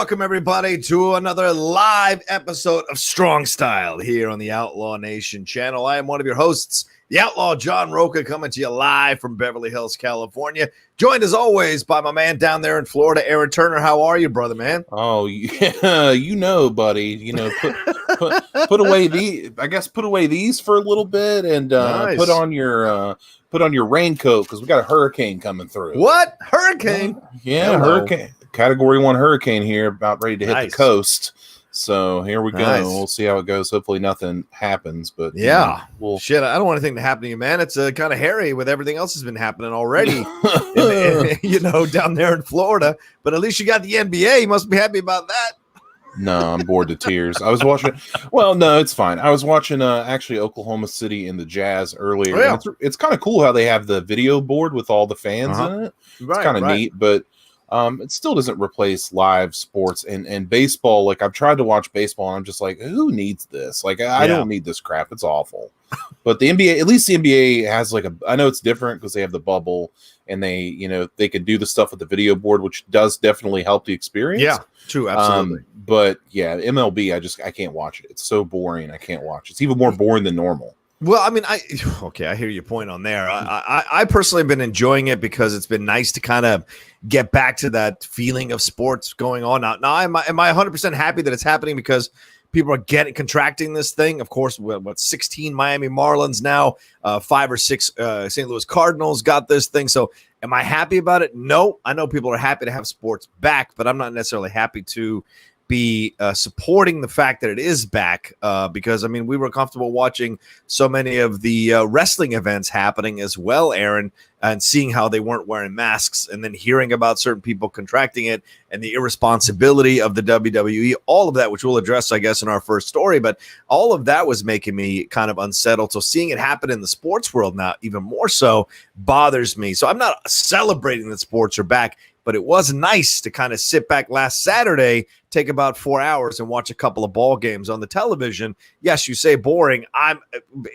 welcome everybody to another live episode of Strong Style here on the Outlaw Nation channel. I am one of your hosts, the Outlaw John Rocha, coming to you live from Beverly Hills, California. Joined as always by my man down there in Florida, Aaron Turner. How are you, brother, man? Oh, yeah, buddy. Put away put away these for a little bit and Nice. put on your raincoat because we got a hurricane coming through. What? Hurricane? Yeah, Hello. hurricane. Category 1 hurricane here, about ready to hit Nice. the coast. So here we go. Nice. We'll see how it goes. Hopefully nothing happens. But Yeah. we'll Shit, I don't want anything to happen to you, man. It's kind of hairy with everything else that's been happening already, down there in Florida. But at least you got the NBA. You must be happy about that. No, I'm bored to tears. I was watching. Well, no, it's fine. I was watching actually Oklahoma City and the Jazz earlier. Oh, yeah. It's kind of cool how they have the video board with all the fans in it. It's kind of neat, but it still doesn't replace live sports and baseball. Like I've tried to watch baseball, and I'm just like, who needs this? Like I don't need this crap. It's awful. But the NBA, at least the NBA has like I know it's different because they have the bubble and they can do the stuff with the video board, which does definitely help the experience. Yeah, true, absolutely. But yeah, MLB, I can't watch it. It's so boring. I can't watch it. It's even more boring than normal. Well, I mean, I hear your point on there. I personally have been enjoying it because it's been nice to kind of get back to that feeling of sports going on. Now am I 100% happy that it's happening because people are contracting this thing? Of course, 16 Miami Marlins now, 5 or 6 St. Louis Cardinals got this thing. So am I happy about it? No. I know people are happy to have sports back, but I'm not necessarily happy to be supporting the fact that it is back because, I mean, we were comfortable watching so many of the wrestling events happening as well, Aaron, and seeing how they weren't wearing masks and then hearing about certain people contracting it and the irresponsibility of the WWE, all of that, which we'll address, I guess, in our first story. But all of that was making me kind of unsettled. So seeing it happen in the sports world now, even more so, bothers me. So I'm not celebrating that sports are back, but it was nice to kind of sit back last Saturday, take about 4 hours and watch a couple of ball games on the television. Yes, you say boring. I'm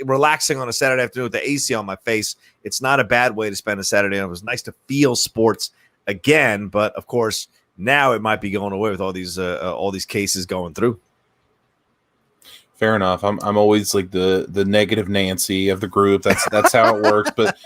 relaxing on a Saturday afternoon with the AC on my face. It's not a bad way to spend a Saturday. And it was nice to feel sports again. But of course, now it might be going away with all these cases going through. Fair enough. I'm always like the negative Nancy of the group. That's how it works. But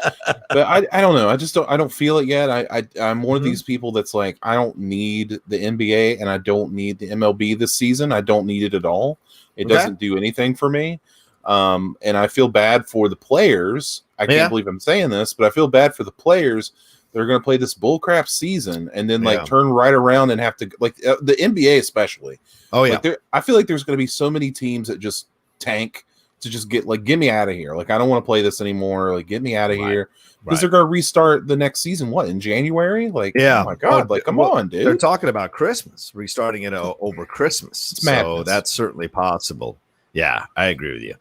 I don't know. I don't feel it yet. I'm one of these people that's like, I don't need the NBA and I don't need the MLB this season. I don't need it at all. It doesn't do anything for me. And I feel bad for the players. I can't believe I'm saying this, but I feel bad for the players. They're going to play this bullcrap season and then turn right around and have to the NBA especially. Oh yeah, I feel like there's going to be so many teams that just tank to just get get me out of here. Like I don't want to play this anymore. Like get me out of here because they're going to restart the next season. What in January? Like oh my god! Come on, dude. They're talking about Christmas, restarting it over Christmas. It's madness. So that's certainly possible. Yeah, I agree with you.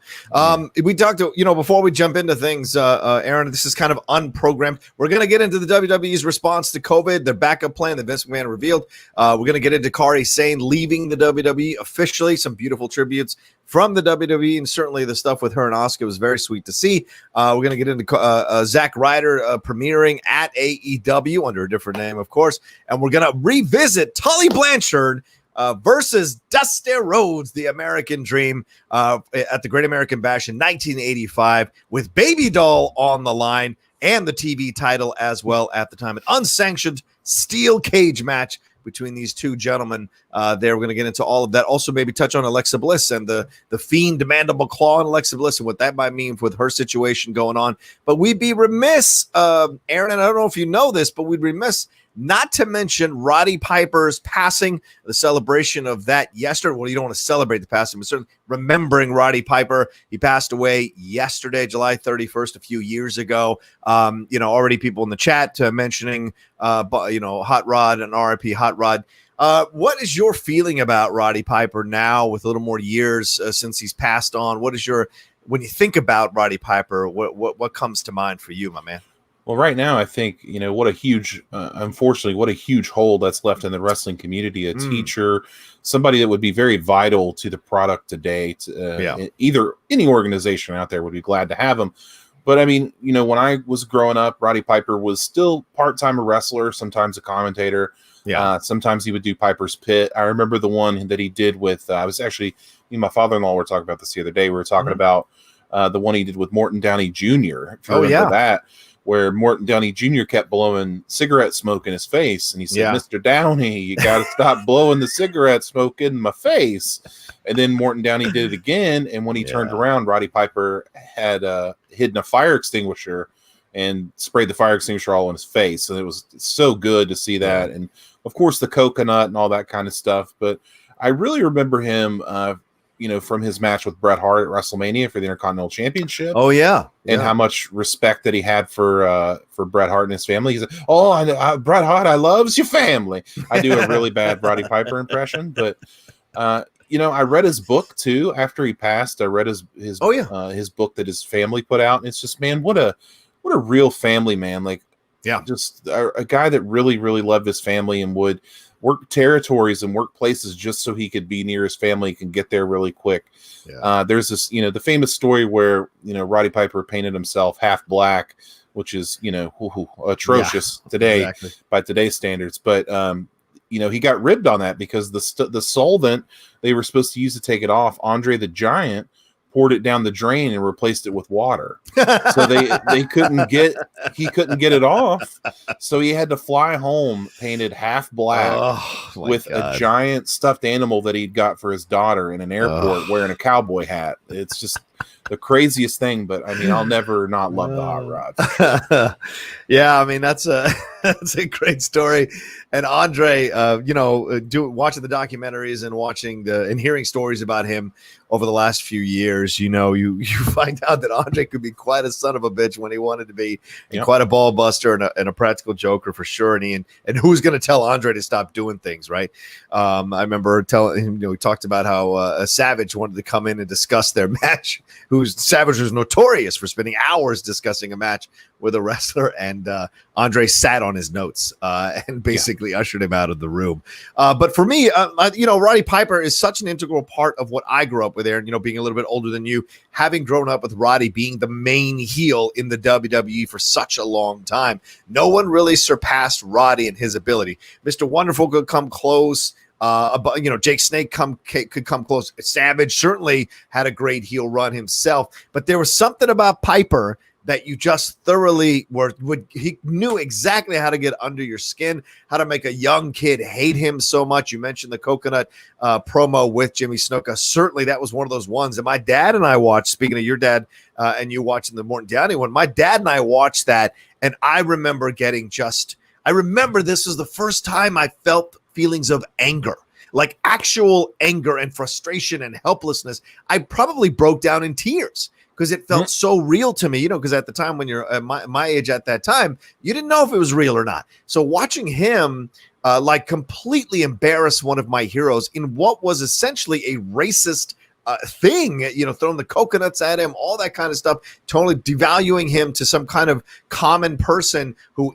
We talked to, before we jump into things, Aaron, this is kind of unprogrammed. We're going to get into the WWE's response to COVID, their backup plan that Vince McMahon revealed. We're going to get into Kairi Sane leaving the WWE officially, some beautiful tributes from the WWE, and certainly the stuff with her and Asuka was very sweet to see. We're going to get into Zack Ryder premiering at AEW under a different name, of course, and we're going to revisit Tully Blanchard versus Dusty Rhodes, the American Dream, at the Great American Bash in 1985 with Baby Doll on the line and the TV title as well at the time. An unsanctioned steel cage match between these two gentlemen there. We're going to get into all of that. Also maybe touch on Alexa Bliss and the Fiend Mandible Claw and Alexa Bliss and what that might mean with her situation going on. But we'd be remiss, Aaron, and I don't know if you know this, but we'd be remiss not to mention Roddy Piper's passing, the celebration of that yesterday. Well, you don't want to celebrate the passing, but certainly remembering Roddy Piper. He passed away yesterday, July 31st, a few years ago. Already people in the chat mentioning, Hot Rod and RIP Hot Rod. What is your feeling about Roddy Piper now with a little more years since he's passed on? When you think about Roddy Piper, what comes to mind for you, my man? Well, right now, I think, what a huge, unfortunately, what a huge hole that's left in the wrestling community. A teacher, somebody that would be very vital to the product today. Either any organization out there would be glad to have him. But I mean, when I was growing up, Roddy Piper was still part-time a wrestler, sometimes a commentator. Yeah. Sometimes he would do Piper's Pit. I remember the one that he did with, I was actually, me and my father-in-law were talking about this the other day. We were talking about the one he did with Morton Downey Jr. If you remember that, where Morton Downey Jr. kept blowing cigarette smoke in his face. And he said, Mr. Downey, you got to stop blowing the cigarette smoke in my face. And then Morton Downey did it again. And when he turned around, Roddy Piper had hidden a fire extinguisher and sprayed the fire extinguisher all in his face. And it was so good to see that. And of course, the coconut and all that kind of stuff. But I really remember him, from his match with Bret Hart at WrestleMania for the Intercontinental Championship. Oh, yeah. And how much respect that he had for Bret Hart and his family. He said, Bret Hart, I loves your family. I do a really bad Roddy Piper impression. But, I read his book, too, after he passed. I read his book that his family put out. And it's just, man, what a real family man. Like, just a guy that really, really loved his family and would work territories and work places just so he could be near his family, can get there really quick. There's this, the famous story where, Roddy Piper painted himself half black, which is, atrocious today by today's standards. But, he got ribbed on that because the solvent they were supposed to use to take it off, Andre the Giant, poured it down the drain and replaced it with water. So he couldn't get it off. So he had to fly home painted half black with a giant stuffed animal that he'd got for his daughter in an airport wearing a cowboy hat. It's just the craziest thing, but I mean, I'll never not love the hot rod. Yeah, I mean, that's a great story. And Andre, watching the documentaries and watching and hearing stories about him over the last few years, you find out that Andre could be quite a son of a bitch when he wanted to be, and quite a ball buster and a practical joker for sure. And who's going to tell Andre to stop doing things, right? I remember telling him, we talked about how a Savage wanted to come in and discuss their match. Savage was notorious for spending hours discussing a match with a wrestler, and Andre sat on his notes and basically ushered him out of the room. But for me, Roddy Piper is such an integral part of what I grew up with, Aaron, being a little bit older than you, having grown up with Roddy being the main heel in the WWE for such a long time. No one really surpassed Roddy in his ability. Mr. Wonderful could come close. Jake Snake could come close. Savage certainly had a great heel run himself, but there was something about Piper that you just thoroughly he knew exactly how to get under your skin, how to make a young kid hate him so much. You mentioned the coconut promo with Jimmy Snuka. Certainly that was one of those ones that my dad and I watched. Speaking of your dad and you watching the Morton Downey one, my dad and I watched that, and I remember this was the first time I felt feelings of anger, like actual anger and frustration and helplessness. I probably broke down in tears because it felt so real to me, because at the time when you're my age at that time, you didn't know if it was real or not. So watching him completely embarrass one of my heroes in what was essentially a racist thing, throwing the coconuts at him, all that kind of stuff, totally devaluing him to some kind of common person who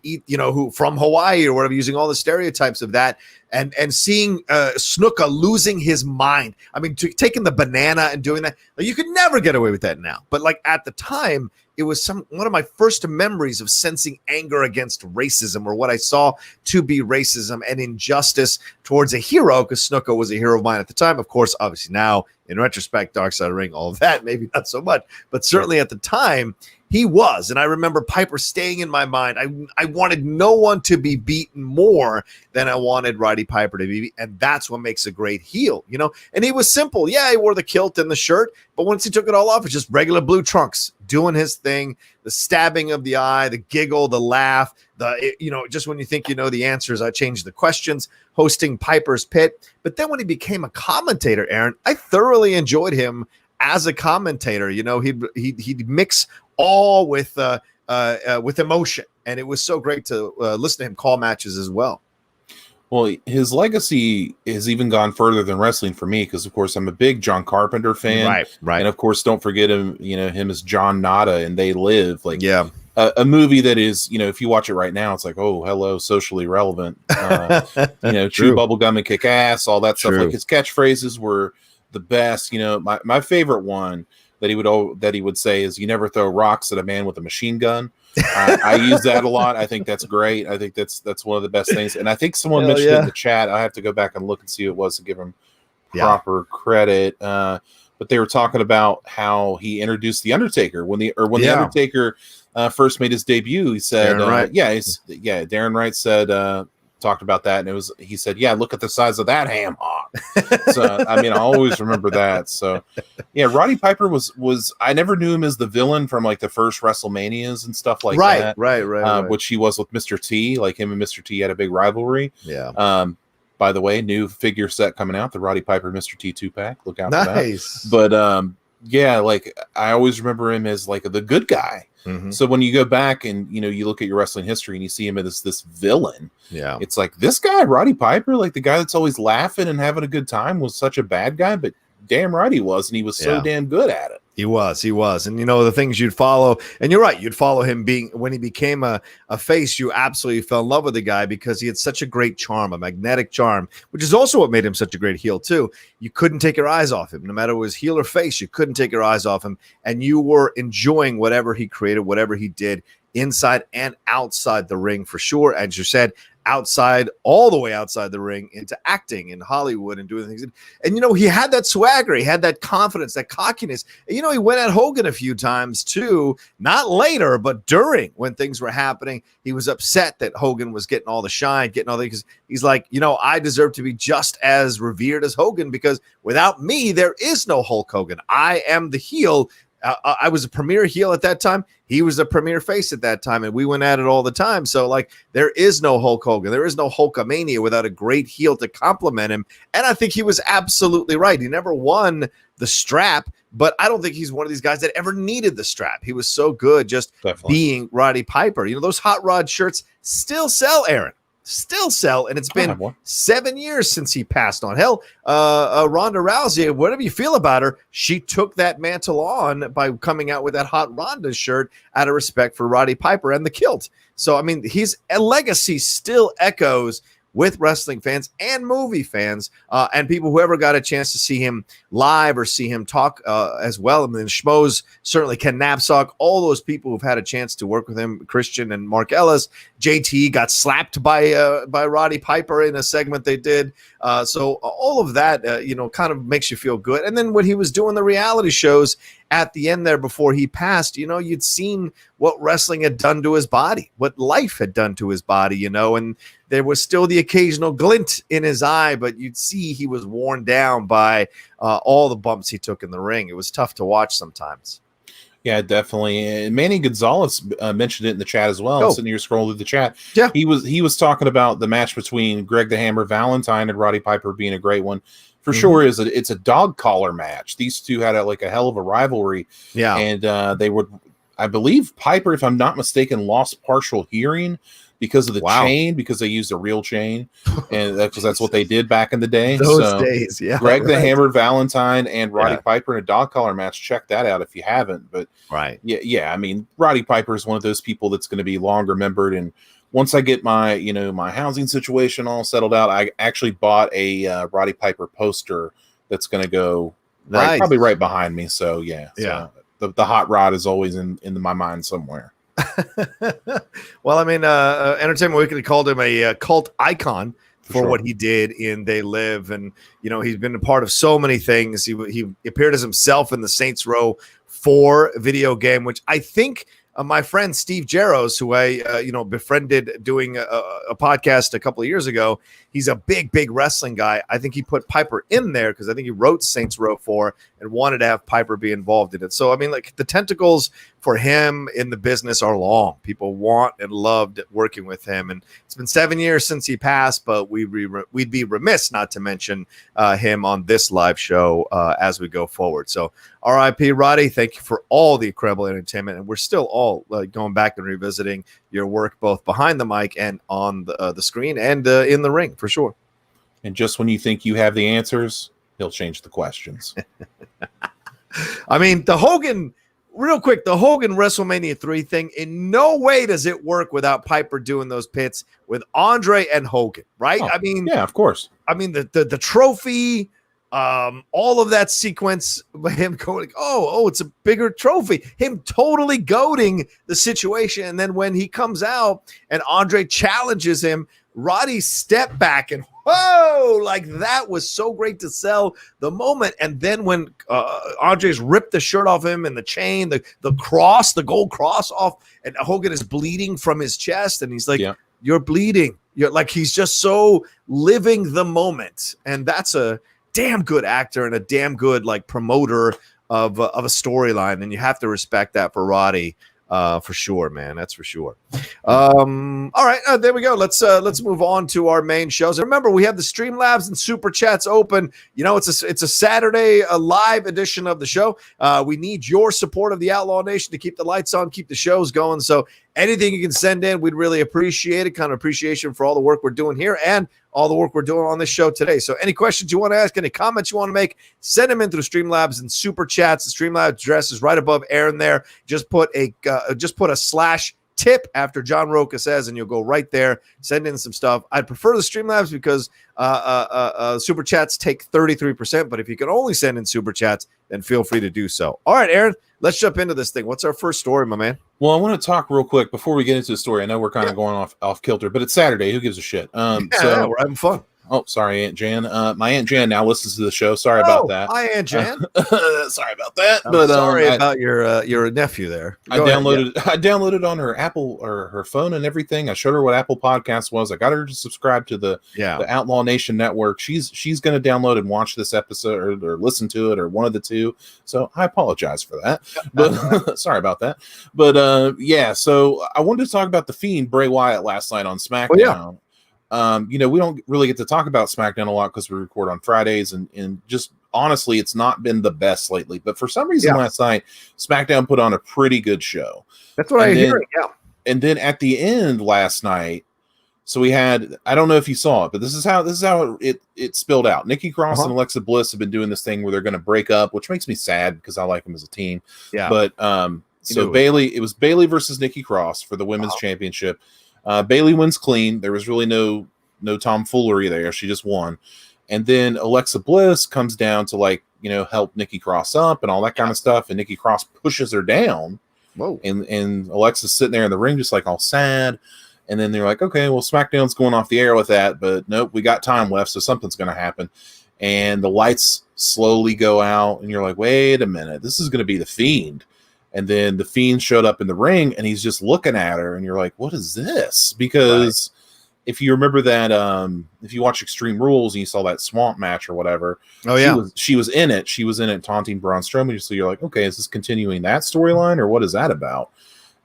from Hawaii or whatever, using all the stereotypes of that, and seeing Snuka losing his mind. I mean, taking the banana and doing that, you could never get away with that now. But at the time, it was one of my first memories of sensing anger against racism, or what I saw to be racism and injustice towards a hero, because Snuka was a hero of mine at the time. Of course, obviously now, in retrospect, Dark Side of the Ring, all of that, maybe not so much, but certainly at the time, he was. And I remember Piper staying in my mind. I wanted no one to be beaten more than I wanted Roddy Piper to be. And that's what makes a great heel, And he was simple. Yeah, he wore the kilt and the shirt, but once he took it all off, it's just regular blue trunks doing his thing, the stabbing of the eye, the giggle, the laugh, just when you think you know the answers, I changed the questions, hosting Piper's Pit. But then when he became a commentator, Aaron, I thoroughly enjoyed him as a commentator. He'd mix all with emotion, and it was so great to listen to him call matches as well. Well, his legacy has even gone further than wrestling for me, because of course I'm a big John Carpenter fan, right, and of course don't forget him. Him as John Nada and They Live, a movie that is, if you watch it right now, it's like, oh, hello, socially relevant. Chew bubblegum and kick ass, all that stuff. Like, his catchphrases were the best. My favorite one that he would say is, "You never throw rocks at a man with a machine gun." I use that a lot. I think that's great. I think that's one of the best things. And I think someone mentioned it in the chat. I have to go back and look and see who it was to give him proper credit. But they were talking about how he introduced the Undertaker when the Undertaker first made his debut. He said, Darren Wright said, talked about that, and he said, yeah, look at the size of that ham hock. So I mean, I always remember that. So yeah, Roddy Piper was I never knew him as the villain from like the first WrestleManias and stuff like that. Right. Which he was with Mr. T. Like him and Mr. T had a big rivalry. Yeah. By the way, new figure set coming out, the Roddy Piper Mr. T 2-pack. Look out for that. But yeah, like I always remember him as like the good guy. Mm-hmm. So when you go back and you look at your wrestling history and you see him as this villain, it's like this guy Roddy Piper, like the guy that's always laughing and having a good time, was such a bad guy, but damn right he was, and he was so damn good at it. He was, and the things you'd follow, and you're right, you'd follow him when he became a face. You absolutely fell in love with the guy because he had such a great charm, a magnetic charm, which is also what made him such a great heel too. You couldn't take your eyes off him, no matter it was heel or face. You couldn't take your eyes off him, and you were enjoying whatever he created, whatever he did inside and outside the ring for sure. As you said, all the way outside the ring into acting in Hollywood and doing things. And he had that swagger, he had that confidence, that cockiness. And, he went at Hogan a few times too, not later, but during when things were happening. He was upset that Hogan was getting all the shine, because he's like, I deserve to be just as revered as Hogan, because without me, there is no Hulk Hogan. I am the heel. I was a premier heel at that time. He was a premier face at that time, and we went at it all the time. So, like, there is no Hulk Hogan. There is no Hulkamania without a great heel to complement him. And I think he was absolutely right. He never won the strap, but I don't think he's one of these guys that ever needed the strap. He was so good just being Roddy Piper. Those Hot Rod shirts still sell, Aaron. Still sell, and it's been 7 years since he passed on. Hell, Ronda Rousey, whatever you feel about her, she took that mantle on by coming out with that Hot Ronda shirt out of respect for Roddy Piper and the kilt. So, I mean, his legacy still echoes with wrestling fans and movie fans and people who ever got a chance to see him live or see him talk as well. I mean, Schmoes, certainly Ken Knapsack, all those people who've had a chance to work with him, Christian and Mark Ellis. JT got slapped by Roddy Piper in a segment they did. So all of that, kind of makes you feel good. And then when he was doing the reality shows at the end there before he passed, you'd seen what wrestling had done to his body, what life had done to his body, and there was still the occasional glint in his eye, but you'd see he was worn down by all the bumps he took in the ring. It was tough to watch sometimes. Yeah, definitely. And Manny Gonzalez mentioned it in the chat as well. Sitting here scrolling through the chat. Yeah, he was talking about the match between Greg the Hammer Valentine and Roddy Piper being a great one. For sure, it's a dog collar match. These two had a hell of a rivalry. Yeah, and they would, I believe, Piper, if I'm not mistaken, lost partial hearing because of the chain, because they used a real chain, and because that's what they did back in the day. Those days, yeah. Greg the Hammer Valentine and Roddy Piper in a dog collar match. Check that out if you haven't. But yeah. I mean, Roddy Piper is one of those people that's going to be long remembered. And once I get my my housing situation all settled out, I actually bought a Roddy Piper poster that's going to go probably right behind me. So yeah. The hot rod is always in my mind somewhere. Well, I mean, Entertainment Weekly called him a cult icon for what he did in They Live, and he's been a part of so many things. He appeared as himself in the Saints Row 4 video game, which I think my friend Steve Jaros, who I befriended doing a podcast a couple of years ago, he's a big wrestling guy. I think he put Piper in there because I think he wrote Saints Row 4 and wanted to have Piper be involved in it. So, I mean, the tentacles for him in the business are long. People want and loved working with him. And it's been 7 years since he passed, but we'd be remiss not to mention him on this live show as we go forward. So R.I.P. Roddy, thank you for all the incredible entertainment. And we're still all going back and revisiting your work both behind the mic and on the screen and in the ring, for sure. And just when you think you have the answers, he'll change the questions. I mean, real quick, the Hogan WrestleMania 3 thing, in no way does it work without Piper doing those pits with Andre and Hogan, right? I mean, yeah, of course. I mean, the trophy, all of that sequence, him going, oh, it's a bigger trophy, him totally goading the situation. And then when he comes out and Andre challenges him, Roddy stepped back and whoa, like that was so great to sell the moment. And then when Andre's ripped the shirt off him and the chain, the cross, the gold cross off, and Hogan is bleeding from his chest, and he's like, you're bleeding. You're like, he's just so living the moment. And that's a damn good actor and a damn good like promoter of a storyline, and you have to respect that for Roddy, for sure, man. That's for sure. All right, there we go. Let's move on to our main shows. And remember, we have the Streamlabs and Super Chats open. You know, it's a Saturday, a live edition of the show. We need your support of the Outlaw Nation to keep the lights on, keep the shows going. So anything you can send in, we'd really appreciate it. Kind of appreciation for all the work we're doing here and all the work we're doing on this show today. So any questions you want to ask, any comments you want to make, send them in through Streamlabs and Super Chats. The Streamlabs address is right above Aaron there. Just put a /tip after John Rocha says, and you'll go right there. Send in some stuff. I'd prefer the Streamlabs because Super Chats take 33%, but if you can only send in Super Chats, then feel free to do so. All right, Aaron, let's jump into this thing. What's our first story, my man? Well, I want to talk real quick before we get into the story. I know we're kind of going off kilter, but it's Saturday. Who gives a shit? So we're having fun. Oh, sorry, Aunt Jan. My Aunt Jan now listens to the show. Sorry about that. Hi, Aunt Jan. Sorry about that. I'm sorry about your nephew there. I downloaded on her Apple or her phone and everything. I showed her what Apple Podcast was. I got her to subscribe to the Outlaw Nation Network. She's going to download and watch this episode or listen to it or one of the two. So I apologize for that. But sorry about that. But so I wanted to talk about the Fiend Bray Wyatt last night on SmackDown. Oh, yeah. We don't really get to talk about SmackDown a lot because we record on Fridays, and just honestly, it's not been the best lately. But for some reason, last night SmackDown put on a pretty good show. That's what I hear. Yeah. And then at the end last night, so we had, I don't know if you saw it, but this is how it spilled out. Nikki Cross and Alexa Bliss have been doing this thing where they're going to break up, which makes me sad because I like them as a team. Yeah. But so Bayley, it was Bayley versus Nikki Cross for the women's championship. Bayley wins clean. There was really no tomfoolery there. She just won. And then Alexa Bliss comes down to help Nikki Cross up and all that kind of stuff. And Nikki Cross pushes her down. Whoa. And Alexa's sitting there in the ring just like all sad. And then they're like, okay, well, SmackDown's going off the air with that. But nope, we got time left, so something's going to happen. And the lights slowly go out. And you're like, wait a minute. This is going to be the Fiend. And then the Fiend showed up in the ring, and he's just looking at her, and you're like, what is this? Because if you remember that, if you watch Extreme Rules and you saw that swamp match or whatever, she was in it. She was in it taunting Braun Strowman. So you're like, okay, is this continuing that storyline, or what is that about?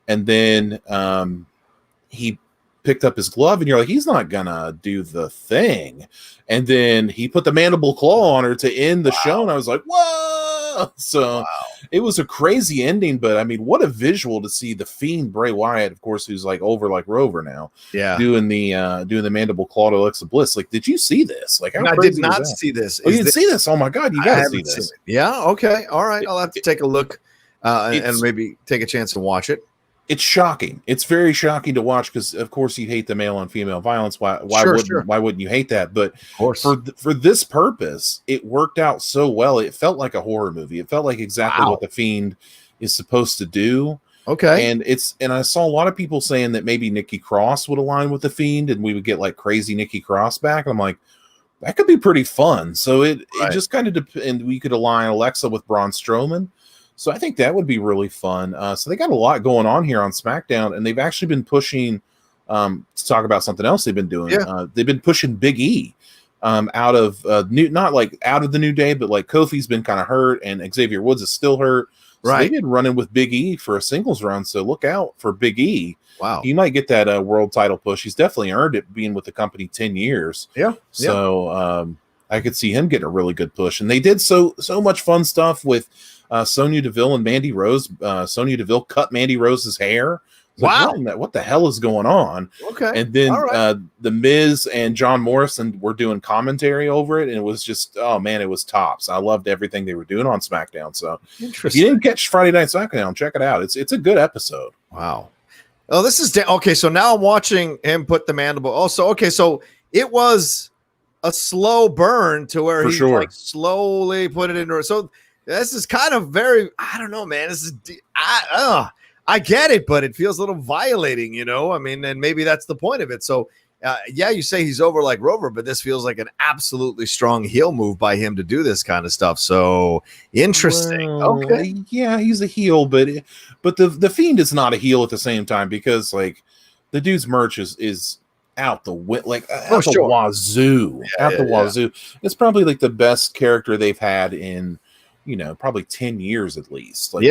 And then he picked up his glove, and you're like, he's not gonna do the thing. And then he put the mandible claw on her to end the show, and I was like, whoa! So it was a crazy ending, but I mean, what a visual to see the Fiend Bray Wyatt, of course, who's like over like Rover now, doing the mandible claw to Alexa Bliss. Like, did you see this? Like, I did not see this. Oh, you didn't see this? Oh my god, you gotta see this. Yeah, okay, all right, I'll have to take a look and maybe take a chance to watch it. It's shocking. It's very shocking to watch because, of course, you hate the male on female violence. Why wouldn't you hate that? But for this purpose, it worked out so well. It felt like a horror movie. It felt like exactly what the Fiend is supposed to do. Okay, and I saw a lot of people saying that maybe Nikki Cross would align with the Fiend, and we would get like crazy Nikki Cross back. I'm like, that could be pretty fun. So it just kind of depends. We could align Alexa with Braun Strowman. So I think that would be really fun. So they got a lot going on here on SmackDown, and they've actually been pushing to talk about something else they've been doing. Yeah. They've been pushing Big E out of not like out of the New Day, but like Kofi's been kind of hurt, and Xavier Woods is still hurt. So they've been running with Big E for a singles run. So look out for Big E. Wow, he might get that world title push. He's definitely earned it, being with the company 10 years. Yeah. So I could see him getting a really good push, and they did so much fun stuff with Sonya Deville and Mandy Rose. Sonya Deville cut Mandy Rose's hair. Wow. Like, what the hell is going on? Okay. And then the Miz and John Morrison were doing commentary over it, and it was just, oh man, it was tops. I loved everything they were doing on SmackDown. So if you didn't catch Friday Night SmackDown, check it out. It's a good episode. Wow. Oh, this is okay. So now I'm watching him put the mandible. Oh, so okay. So it was a slow burn to where he sure. like slowly put it into. So this is kind of very, I don't know, man. This is, I get it, but it feels a little violating, you know? I mean, and maybe that's the point of it. So, yeah, you say he's over like Rover, but this feels like an absolutely strong heel move by him to do this kind of stuff. So interesting. Well, okay. Yeah, he's a heel, but the Fiend is not a heel at the same time because like the dude's merch is out the wazoo. Wazoo. It's probably like the best character they've had in, probably 10 years at least. Like,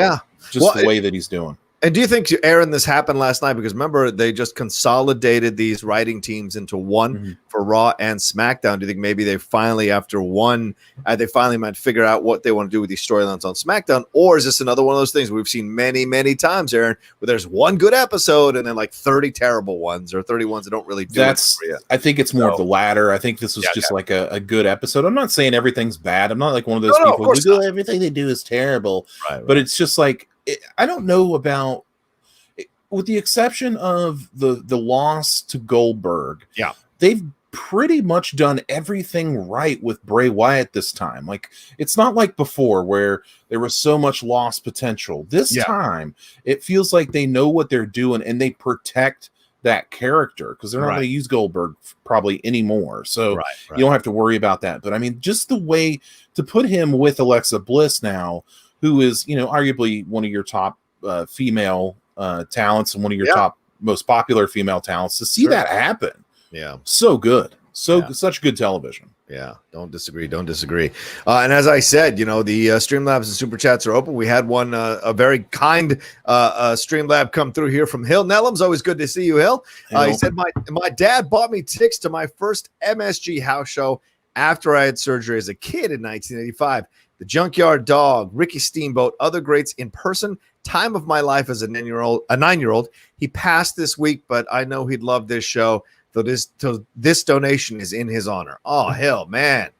just the way that he's doing. And do you think, Aaron, this happened last night? Because remember, they just consolidated these writing teams into one for Raw and SmackDown. Do you think maybe they finally, after one, they finally might figure out what they want to do with these storylines on SmackDown? Or is this another one of those things we've seen many, many times, Aaron, where there's one good episode and then like 30 terrible ones or 30 ones that don't really do it for you? I think it's more of the latter. I think this was just like a good episode. I'm not saying everything's bad. I'm not like one of those people who go, everything they do is terrible. Right. But it's just like, I don't know about, with the exception of the loss to Goldberg. Yeah, they've pretty much done everything right with Bray Wyatt this time. Like, it's not like before where there was so much lost potential. This time, it feels like they know what they're doing and they protect that character because they're not going to use Goldberg probably anymore. So you don't have to worry about that. But I mean, just the way to put him with Alexa Bliss now, who is, arguably one of your top female talents and one of your top most popular female talents, to see that happen. Yeah. So good. Such good television. Yeah. Don't disagree. And as I said, the Streamlabs and SuperChats are open. We had one, a very kind Streamlab come through here from Hill Nellum's. Always good to see you, Hill. He said, my dad bought me tickets to my first MSG house show after I had surgery as a kid in 1985. The Junkyard Dog, Ricky Steamboat, other greats in person. Time of my life as a 9-year-old. He passed this week, but I know he'd love this show. So this donation is in his honor. Oh, hell, man.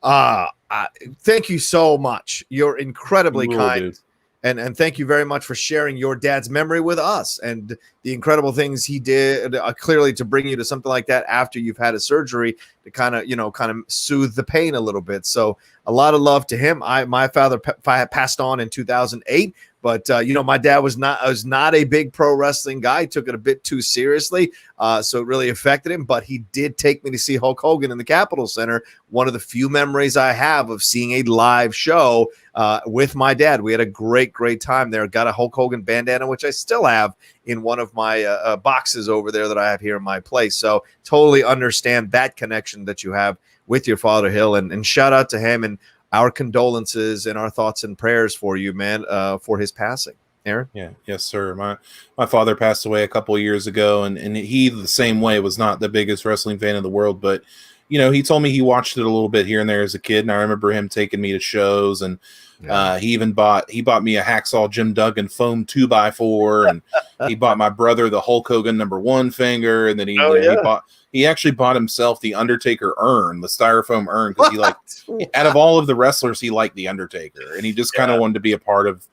Thank you so much. You're incredibly kind. Dude. And thank you very much for sharing your dad's memory with us and the incredible things he did clearly to bring you to something like that after you've had a surgery to kind of soothe the pain a little bit. So a lot of love to him. My father passed on in 2008. But, my dad was not a big pro wrestling guy. He took it a bit too seriously. So it really affected him. But he did take me to see Hulk Hogan in the Capitol Center. One of the few memories I have of seeing a live show with my dad. We had a great, great time there. Got a Hulk Hogan bandana, which I still have in one of my boxes over there that I have here in my place. So totally understand that connection that you have with your father, Hill. And shout out to him and our condolences and our thoughts and prayers for you, man, for his passing. Aaron? Yeah. Yes, sir. My father passed away a couple of years ago, and he, the same way, was not the biggest wrestling fan in the world, but, he told me he watched it a little bit here and there as a kid, and I remember him taking me to shows, and he bought me a Hacksaw Jim Duggan foam 2x4, and he bought my brother the Hulk Hogan #1 finger, and then he actually bought himself the Undertaker urn, the styrofoam urn, because he out of all of the wrestlers, he liked the Undertaker, and he just kind of wanted to be a part of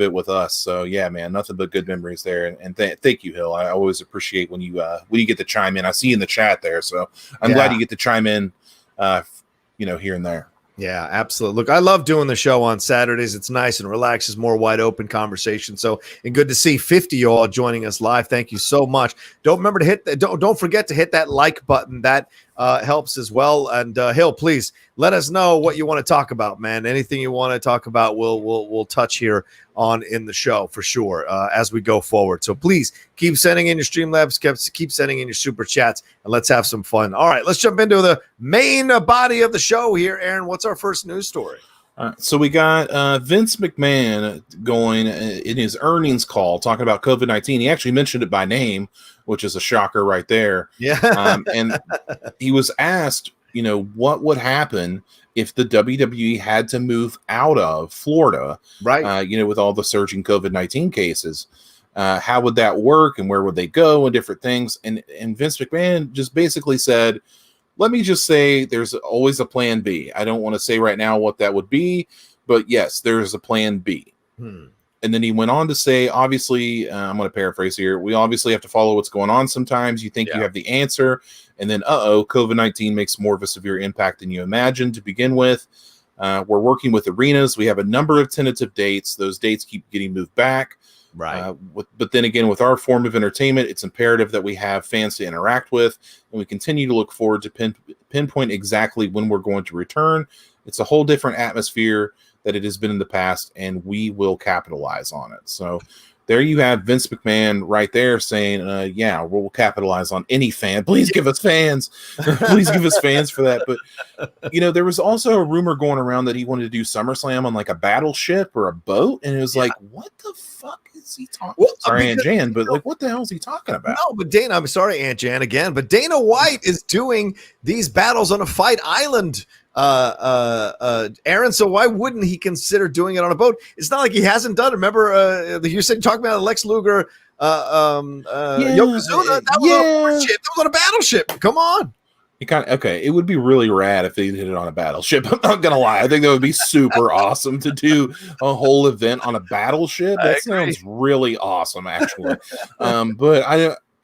it with us. So yeah, man, nothing but good memories there. And thank you, Hill. I always appreciate when you get to chime in. I see you in the chat there, so I'm glad you get to chime in, here and there. Yeah, absolutely. Look, I love doing the show on Saturdays. It's nice and relaxed. It's more wide open conversation. So, and good to see 50 of you all joining us live. Thank you so much. Don't forget to hit that like button. That helps as well. And Hill, please let us know what you want to talk about, man. Anything you want to talk about, we'll touch here on in the show for sure as we go forward. So please keep sending in your Streamlabs, keep sending in your super chats, and let's have some fun. All right, let's jump into the main body of the show here. Aaron, what's our first news story? So we got Vince McMahon going in his earnings call talking about COVID-19. He actually mentioned it by name, which is a shocker right there. Yeah. And he was asked, what would happen if the WWE had to move out of Florida, right? With all the surging COVID-19 cases, how would that work and where would they go and different things? And Vince McMahon just basically said, let me just say there's always a plan B. I don't want to say right now what that would be, but yes, there's a plan B. And then he went on to say, obviously, I'm going to paraphrase here, we obviously have to follow what's going on sometimes. You think you have the answer, and then, COVID-19 makes more of a severe impact than you imagined to begin with. We're working with arenas. We have a number of tentative dates. Those dates keep getting moved back. Right. But then again, with our form of entertainment, it's imperative that we have fans to interact with, and we continue to look forward to pinpoint exactly when we're going to return. It's a whole different atmosphere that it has been in the past, and we will capitalize on it. So there you have Vince McMahon right there saying, we'll capitalize on any fan. Please give us fans. Please give us fans for that. But, there was also a rumor going around that he wanted to do SummerSlam on like a battleship or a boat. And it was like, what the fuck is he talking about? Sorry, Aunt Jan, but like, what the hell is he talking about? No, but Dana, I'm sorry, Aunt Jan, again, but Dana White is doing these battles on a fight island, Aaron, so why wouldn't he consider doing it on a boat? It's not like he hasn't done it. Remember, you said talking about Lex Luger, Yokozuna. That was on a ship. That was on a battleship. Come on. It would be really rad if they did it on a battleship. I'm not gonna lie. I think that would be super awesome to do a whole event on a battleship. That sounds really awesome, actually. But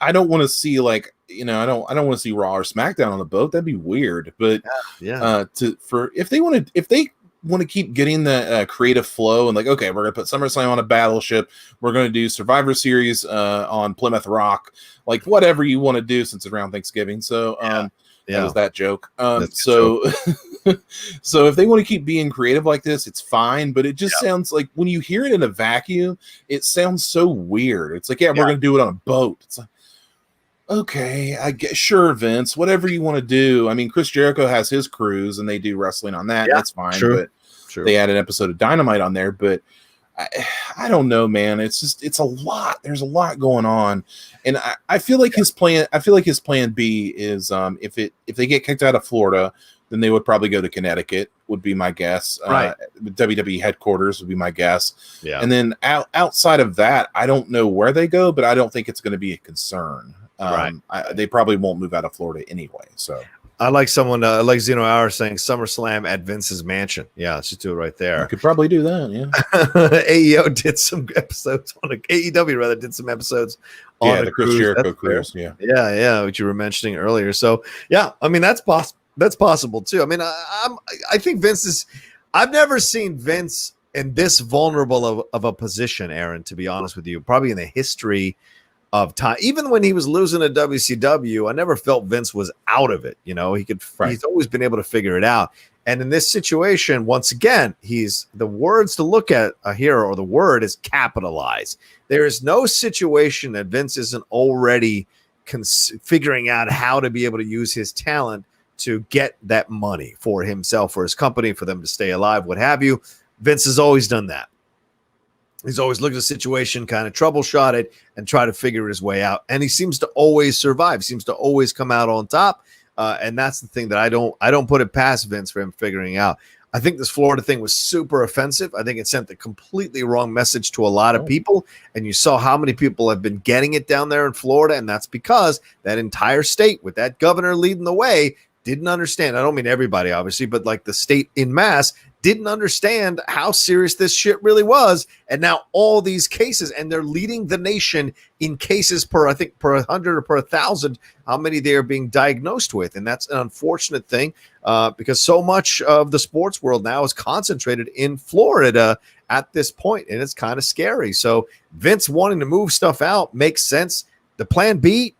I don't want to see like. I don't want to see Raw or SmackDown on the boat. That'd be weird. But if they want to keep getting the creative flow and like, okay, we're gonna put SummerSlam on a battleship. We're gonna do Survivor Series on Plymouth Rock, like whatever you want to do since it's around Thanksgiving. So that was that joke. So if they want to keep being creative like this, it's fine. But it just sounds like when you hear it in a vacuum, it sounds so weird. It's like, we're gonna do it on a boat. It's like, okay, I guess, sure, Vince, whatever you want to do. I mean, Chris Jericho has his cruise and they do wrestling on that. That's fine. But they add an episode of Dynamite on there. But I don't know, man. It's a lot. There's a lot going on. And I feel like his plan B is if they get kicked out of Florida, then they would probably go to Connecticut, would be my guess. Right. WWE headquarters would be my guess. Yeah. And then outside of that, I don't know where they go, but I don't think it's going to be a concern. They probably won't move out of Florida anyway. So I like someone like Zeno Hour saying SummerSlam at Vince's mansion. Yeah, let's just do it right there. You could probably do that. Yeah. AEO did some episodes on AEW did some episodes on the Chris Jericho cruise. Yeah, which you were mentioning earlier. So yeah, I mean that's possible too. I mean, I think Vince is. I've never seen Vince in this vulnerable of a position, Aaron. To be honest with you, probably in the history of time, even when he was losing at WCW, I never felt Vince was out of it. He's always been able to figure it out. And in this situation, once again, the words to look at here, or the word is capitalize. There is no situation that Vince isn't already figuring out how to be able to use his talent to get that money for himself, for his company, for them to stay alive, what have you. Vince has always done that. He's always looked at a situation, kind of troubleshot it, and try to figure his way out. And he seems to always survive. Seems to always come out on top. And that's the thing that I don't put it past Vince for him figuring out. I think this Florida thing was super offensive. I think it sent the completely wrong message to a lot of people. And you saw how many people have been getting it down there in Florida. And that's because that entire state, with that governor leading the way, didn't understand. I don't mean everybody, obviously, but like the state in mass didn't understand how serious this shit really was. And now all these cases, and they're leading the nation in cases per 100 or per 1,000, how many they are being diagnosed with. And that's an unfortunate thing because so much of the sports world now is concentrated in Florida at this point, and it's kind of scary. So Vince wanting to move stuff out makes sense. The plan B,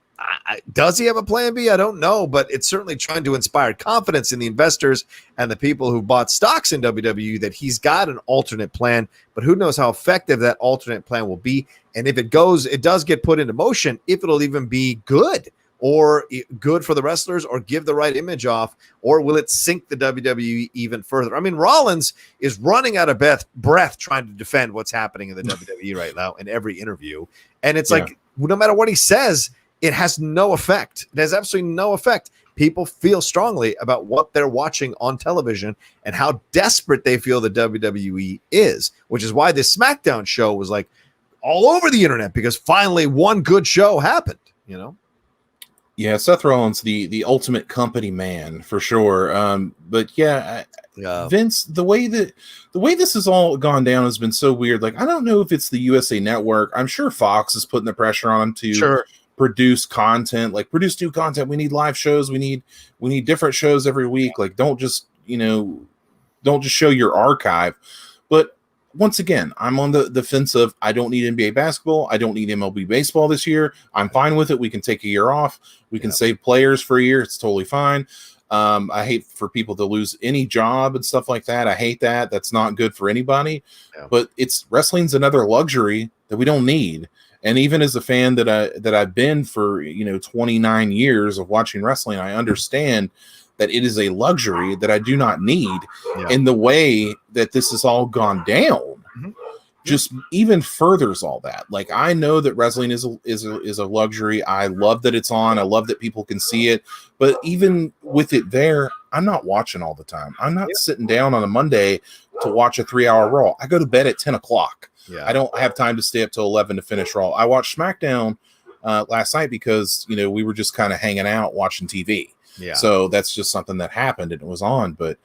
does he have a plan B? I don't know, but it's certainly trying to inspire confidence in the investors and the people who bought stocks in WWE that he's got an alternate plan, but who knows how effective that alternate plan will be. And if it does get put into motion, if it'll even be good or good for the wrestlers or give the right image off, or will it sink the WWE even further? I mean, Rollins is running out of breath trying to defend what's happening in the WWE right now in every interview. And it's like, no matter what he says, it has no effect. It has absolutely no effect. People feel strongly about what they're watching on television and how desperate they feel the WWE is, which is why this SmackDown show was like all over the internet, because finally one good show happened, Yeah, Seth Rollins, the ultimate company man for sure. But yeah, Vince, the way this has all gone down has been so weird. Like, I don't know if it's the USA Network. I'm sure Fox is putting the pressure on them to produce content, like produce new content. We need live shows. We need different shows every week. Like, don't just show your archive. But once again, I'm on the fence of I don't need NBA basketball. I don't need MLB baseball this year. I'm fine with it. We can take a year off. We can save players for a year. It's totally fine. I hate for people to lose any job and stuff like that. I hate that. That's not good for anybody. Yeah. But wrestling's another luxury that we don't need. And even as a fan that I've been for 29 years of watching wrestling, I understand that it is a luxury that I do not need. In the way that this has all gone down, just even furthers all that. Like, I know that wrestling is a luxury. I love that it's on. I love that people can see it. But even with it there, I'm not watching all the time. I'm not sitting down on a Monday to watch a 3-hour Raw. I go to bed at 10 o'clock. I don't have time to stay up till 11 to finish Raw. I watched SmackDown last night because we were just kind of hanging out watching TV. So that's just something that happened and it was on, but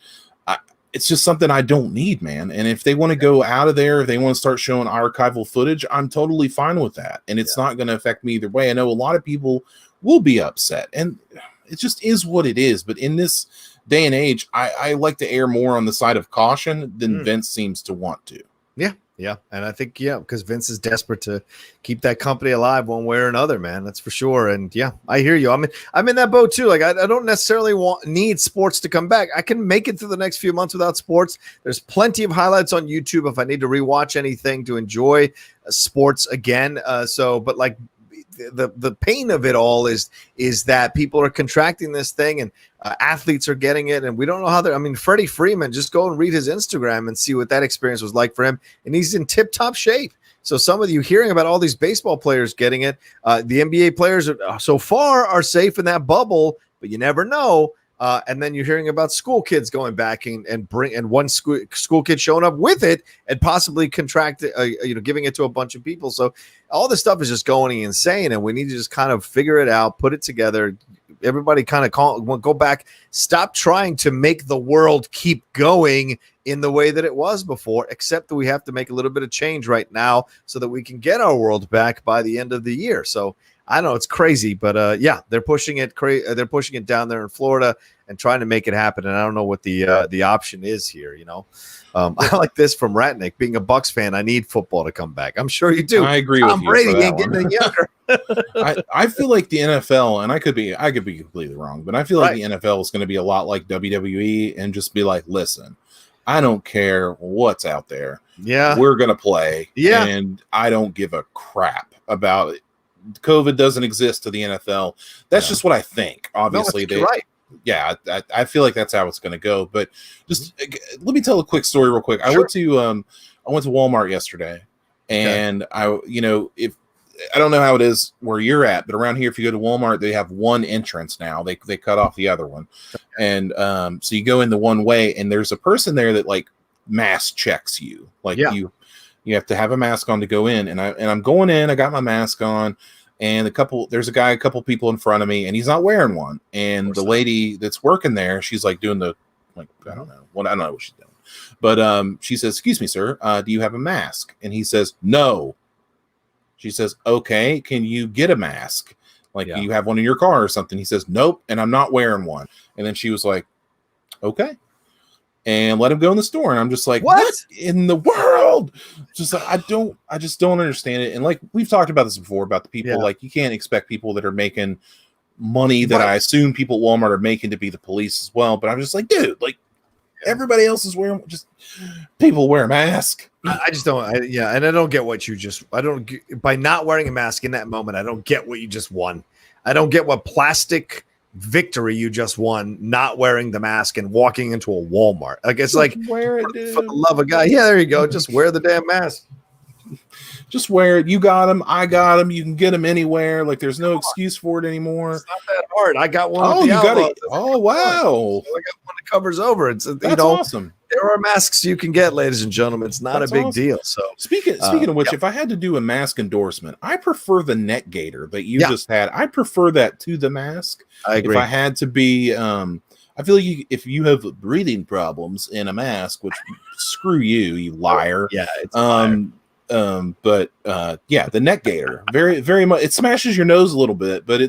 it's just something I don't need, man. And if they want to go out of there, if they want to start showing archival footage, I'm totally fine with that. And it's not going to affect me either way. I know a lot of people will be upset, and it just is what it is. But in this day and age, I like to err more on the side of caution than Vince seems to want to. Yeah. And I think, because Vince is desperate to keep that company alive one way or another, man. That's for sure. And I hear you. I'm in that boat too. Like, I don't necessarily need sports to come back. I can make it through the next few months without sports. There's plenty of highlights on YouTube if I need to rewatch anything to enjoy sports again. But like, the pain of it all is that people are contracting this thing and athletes are getting it, and we don't know how they're. Freddie Freeman, just go and read his Instagram and see what that experience was like for him, and he's in tip-top shape. So some of you hearing about all these baseball players getting it, the NBA players so far are safe in that bubble, but you never know. And then you're hearing about school kids going back and one school kid showing up with it and possibly giving it to a bunch of people. So all this stuff is just going insane, and we need to just kind of figure it out, put it together. Everybody kind of go back, stop trying to make the world keep going in the way that it was before, except that we have to make a little bit of change right now so that we can get our world back by the end of the year. So I know it's crazy, but they're pushing it. They're pushing it down there in Florida and trying to make it happen. And I don't know what the option is here. I like this from Ratnick. Being a Bucks fan, I need football to come back. I'm sure you do. I agree with you. Tom Brady ain't getting any younger. I feel like the NFL, and I could be completely wrong, but I feel like the NFL is going to be a lot like WWE and just be like, listen, I don't care what's out there. We're going to play. And I don't give a crap about it. COVID doesn't exist to the NFL. That's just what I think. Obviously, I feel like that's how it's going to go. But just let me tell a quick story real quick. Sure. I went to Walmart yesterday, and if I don't know how it is where you're at, but around here, if you go to Walmart, they have one entrance now. They cut off the other one, and so you go in the one way, and there's a person there that like mass checks you, like you have to have a mask on to go in. And I'm going in. I got my mask on. And there's a couple people in front of me, and he's not wearing one. And the lady that's working there, she's like doing I don't know what she's doing. But she says, "Excuse me, sir, do you have a mask?" And he says, "No." She says, "Okay, can you get a mask? Like, do you have one in your car or something?" He says, "Nope, and I'm not wearing one." And then she was like, "Okay." And let him go in the store. And I'm just like, what in the world? Just like, I just don't understand it. And like, we've talked about this before about the people, like, you can't expect people that are making money that I assume people at Walmart are making to be the police as well. But I'm just like, dude, like, everybody else is wearing, just people wear a mask. I just don't. And I don't get what by not wearing a mask in that moment. I don't get what you just won. I don't get what plastic victory you just won, not wearing the mask and walking into a Walmart. Like, it's like, wear it, for the love of God. Yeah, there you go. Just wear the damn mask. Just wear it. You got them. I got them. You can get them anywhere. Like, there's no excuse for it anymore. It's not that hard. I got one. Oh, you got it. Oh, wow. I got one that covers over. It's That's awesome. There there are masks you can get, ladies and gentlemen. It's not a big deal. So speaking of which, if I had to do a mask endorsement, I prefer the neck gaiter that you just had. I prefer that to the mask. I agree. If I had to be, I feel like if you have breathing problems in a mask, which screw you, you liar. Yeah, it's liar. But the neck gaiter, very, very much. It smashes your nose a little bit, but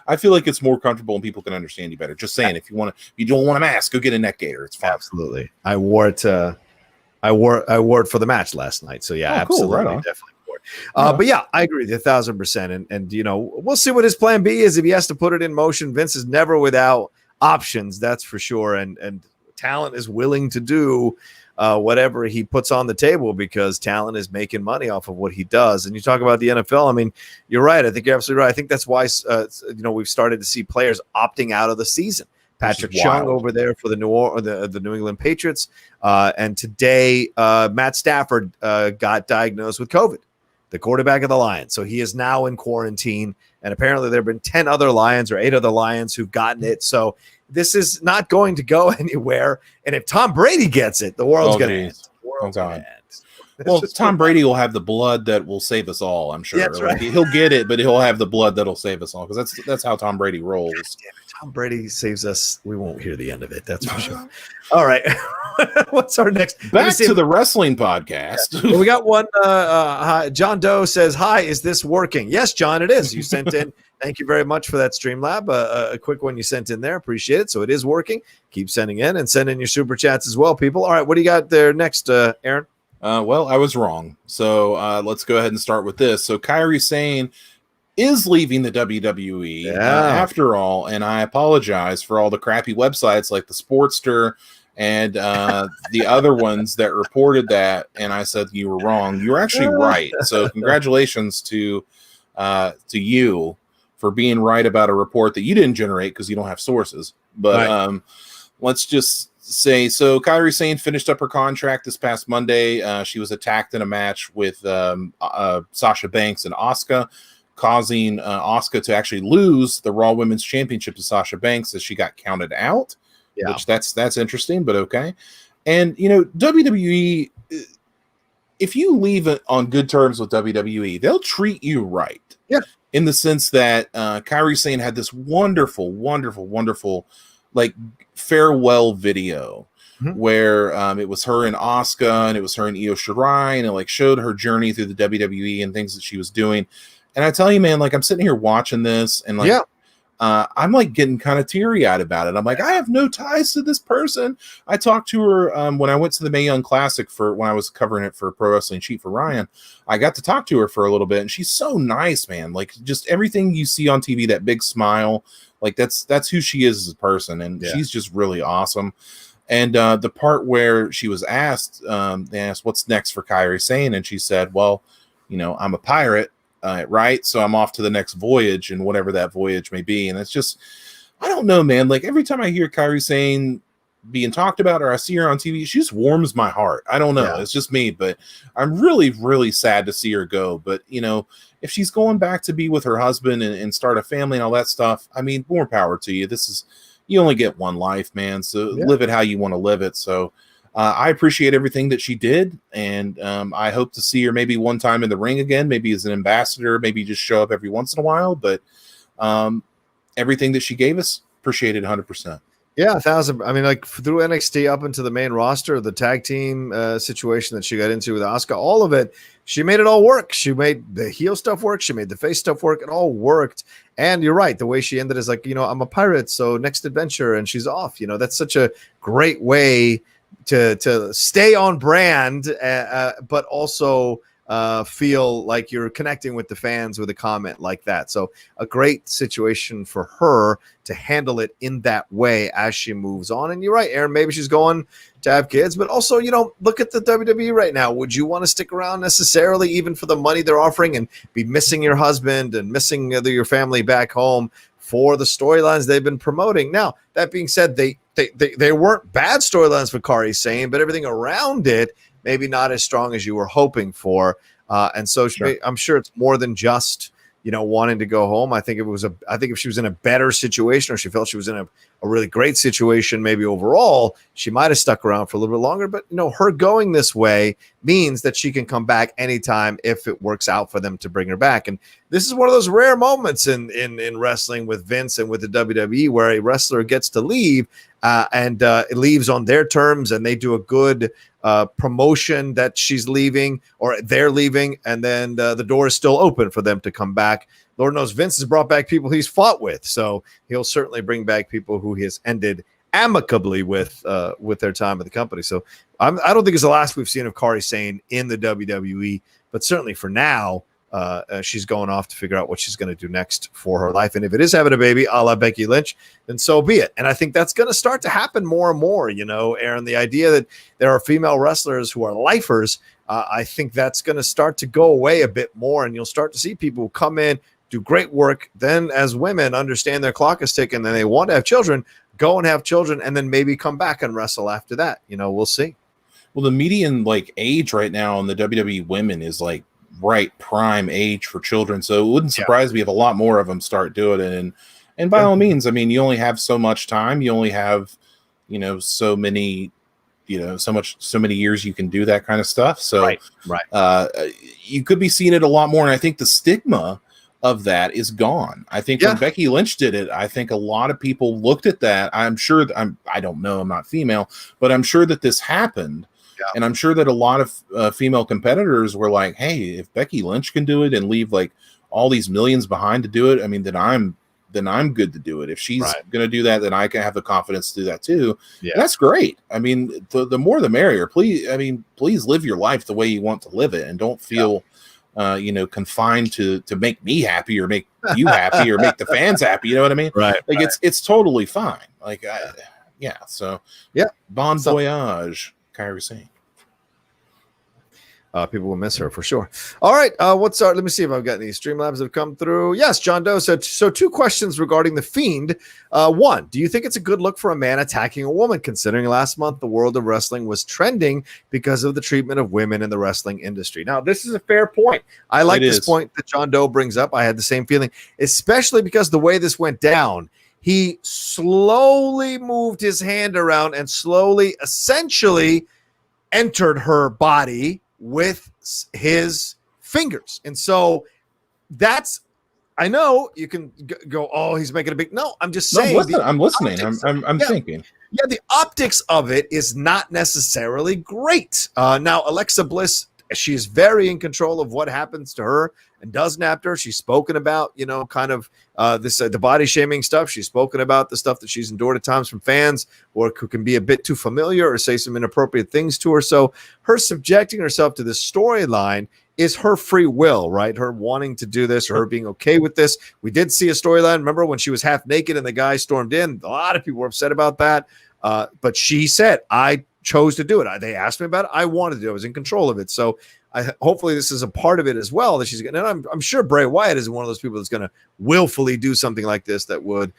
I feel like it's more comfortable and people can understand you better. Just saying, if you don't want a mask, go get a neck gaiter. It's fine. Absolutely. I wore it. I wore it for the match last night. So absolutely, cool. Right on. Definitely wore it. But yeah, I agree with you 1,000%. And we'll see what his plan B is if he has to put it in motion. Vince is never without options, that's for sure. And talent is willing to do whatever he puts on the table because talent is making money off of what he does. And you talk about the NFL. I mean, you're right. I think you're absolutely right. I think that's why we've started to see players opting out of the season. Patrick Chung over there for the New England Patriots, and today Matt Stafford got diagnosed with COVID, the quarterback of the Lions. So he is now in quarantine, and apparently there have been 10 other Lions or 8 other Lions who've gotten it. So this is not going to go anywhere. And if Tom Brady gets it, the world's going to end. Well, Tom Brady will have the blood that will save us all, I'm sure. That's right. He'll get it, but he'll have the blood that'll save us all because that's how Tom Brady rolls. God damn it. Tom Brady saves us. We won't hear the end of it. That's for sure. All right. What's our next? Back to the wrestling podcast. Well, we got one. John Doe says, "Hi, is this working?" Yes, John, it is. You sent in. Thank you very much for that Streamlab. A quick one you sent in there. Appreciate it. So it is working. Keep sending in and send in your super chats as well, people. All right. What do you got there next, Aaron? Well, I was wrong. So let's go ahead and start with this. So Kairi Sane is leaving the WWE after all, and I apologize for all the crappy websites like the Sportster and the other ones that reported that, and I said you were wrong. You were actually right. So congratulations to you for being right about a report that you didn't generate because you don't have sources. But let's just say, so Kairi Sane finished up her contract this past Monday. She was attacked in a match with Sasha Banks and Asuka, causing Asuka to actually lose the Raw Women's Championship to Sasha Banks as she got counted out. Yeah. Which that's interesting, but okay. And WWE, if you leave it on good terms with WWE, they'll treat you right. Yeah. In the sense that Kairi Sane had this wonderful, wonderful, wonderful like farewell video where it was her and Asuka and it was her and Io Shirai, and it like showed her journey through the WWE and things that she was doing. And I tell you, man, like I'm sitting here watching this and like I'm like getting kind of teary-eyed about it. I'm like, I have no ties to this person. I talked to her when I went to the Mae Young Classic when I was covering it for Pro Wrestling Sheet for Ryan. I got to talk to her for a little bit, and she's so nice, man. Like just everything you see on TV, that big smile, like that's who she is as a person, and she's just really awesome. And the part where she was asked, they asked, "What's next for Kairi Sane?" and she said, "Well, I'm a pirate." Right, so I'm off to the next voyage, and whatever that voyage may be. And it's just, I don't know, man. Like every time I hear Kairi Sane being talked about, or I see her on TV, she just warms my heart. I don't know, it's just me, but I'm really, really sad to see her go. But if she's going back to be with her husband and start a family and all that stuff, I mean, more power to you. You only get one life, man. So live it how you want to live it. So. I appreciate everything that she did, and I hope to see her maybe one time in the ring again, maybe as an ambassador, maybe just show up every once in a while. But everything that she gave us, appreciated 100%. Yeah, 1,000. I mean, like through NXT up into the main roster, the tag team situation that she got into with Asuka, all of it, she made it all work. She made the heel stuff work. She made the face stuff work. It all worked. And you're right. The way she ended is like, I'm a pirate, so next adventure, and she's off. That's such a great way to stay on brand, but also feel like you're connecting with the fans with a comment like that. So a great situation for her to handle it in that way as she moves on. And you're right, Aaron, maybe she's going to have kids, but also, look at the WWE right now. Would you want to stick around necessarily even for the money they're offering and be missing your husband and missing your family back home for the storylines they've been promoting? Now, that being said, they weren't bad storylines for Kairi Sane, but everything around it maybe not as strong as you were hoping for. And so I'm sure it's more than just wanting to go home. I think if she was in a better situation, or she felt she was in a really great situation, maybe overall, she might have stuck around for a little bit longer. But her going this way means that she can come back anytime if it works out for them to bring her back. And this is one of those rare moments in wrestling with Vince and with the WWE where a wrestler gets to leave and it leaves on their terms, and they do a good promotion that she's leaving or they're leaving, and then the door is still open for them to come back. Lord knows Vince has brought back people he's fought with, so he'll certainly bring back people who he has ended amicably with their time at the company. So I don't think it's the last we've seen of Kairi Sane in the WWE, but certainly for now, she's going off to figure out what she's going to do next for her life. And if it is having a baby a la Becky Lynch, then so be it. And I think that's going to start to happen more and more, Aaron, the idea that there are female wrestlers who are lifers, I think that's going to start to go away a bit more. And you'll start to see people who come in, do great work, then as women understand their clock is ticking and they want to have children, go and have children, and then maybe come back and wrestle after that. We'll see. Well, the median age right now in the WWE women is right prime age for children, so it wouldn't surprise me if a lot more of them start doing it. And by all means, I mean, you only have so much time, you only have so many so many years you can do that kind of stuff. So right. You could be seeing it a lot more, and I think the stigma of that is gone. I think when Becky Lynch did it, I think a lot of people looked at that. I'm sure I don't know, I'm not female, but I'm sure that this happened. Yeah. And I'm sure that a lot of female competitors were like, hey, if Becky Lynch can do it and leave all these millions behind to do it, I mean, then I'm good to do it. If she's going to do that, then I can have the confidence to do that too. Yeah. And that's great. I mean, the more the merrier. Please live your life the way you want to live it, and don't feel confined to make me happy or make you happy or make the fans happy. You know what I mean? Right. It's totally fine. So bon voyage, Kairi Sane. People will miss her for sure. All right. Let me see if I've got any Streamlabs that have come through. Yes, John Doe said, so 2 questions regarding the Fiend. 1, do you think it's a good look for a man attacking a woman, considering last month the world of wrestling was trending because of the treatment of women in the wrestling industry? Now, this is a fair point. I like this point that John Doe brings up. I had the same feeling, especially because the way this went down, he slowly moved his hand around and slowly, essentially, entered her body with his fingers. And so I know you can go, oh, he's making a big, no, I'm just saying. I'm listening. I'm thinking. Yeah, the optics of it is not necessarily great. Now, Alexa Bliss, she's very in control of what happens to her and doesn't after. She's spoken about, kind of the body shaming stuff. She's spoken about the stuff that she's endured at times from fans, or who can be a bit too familiar or say some inappropriate things to her. So her subjecting herself to this storyline is her free will, right? Her wanting to do this, or her being okay with this. We did see a storyline. Remember when she was half naked and the guy stormed in? A lot of people were upset about that. But she said, I chose to do it. They asked me about it. I wanted to do it. I was in control of it. So hopefully this is a part of it as well that she's going to, and I'm sure Bray Wyatt is one of those people that's going to willfully do something like this that would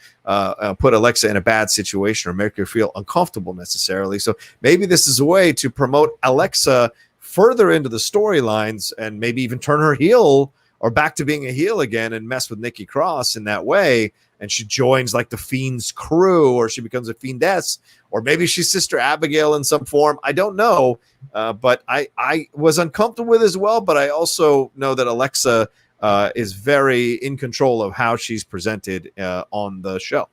put Alexa in a bad situation or make her feel uncomfortable necessarily. So maybe this is a way to promote Alexa further into the storylines and maybe even turn her heel or back to being a heel again and mess with Nikki Cross in that way. And she joins like the Fiend's crew, or she becomes a Fiendess, or maybe she's Sister Abigail in some form. I don't know. But I was uncomfortable with it as well. But I also know that Alexa is very in control of how she's presented on the show.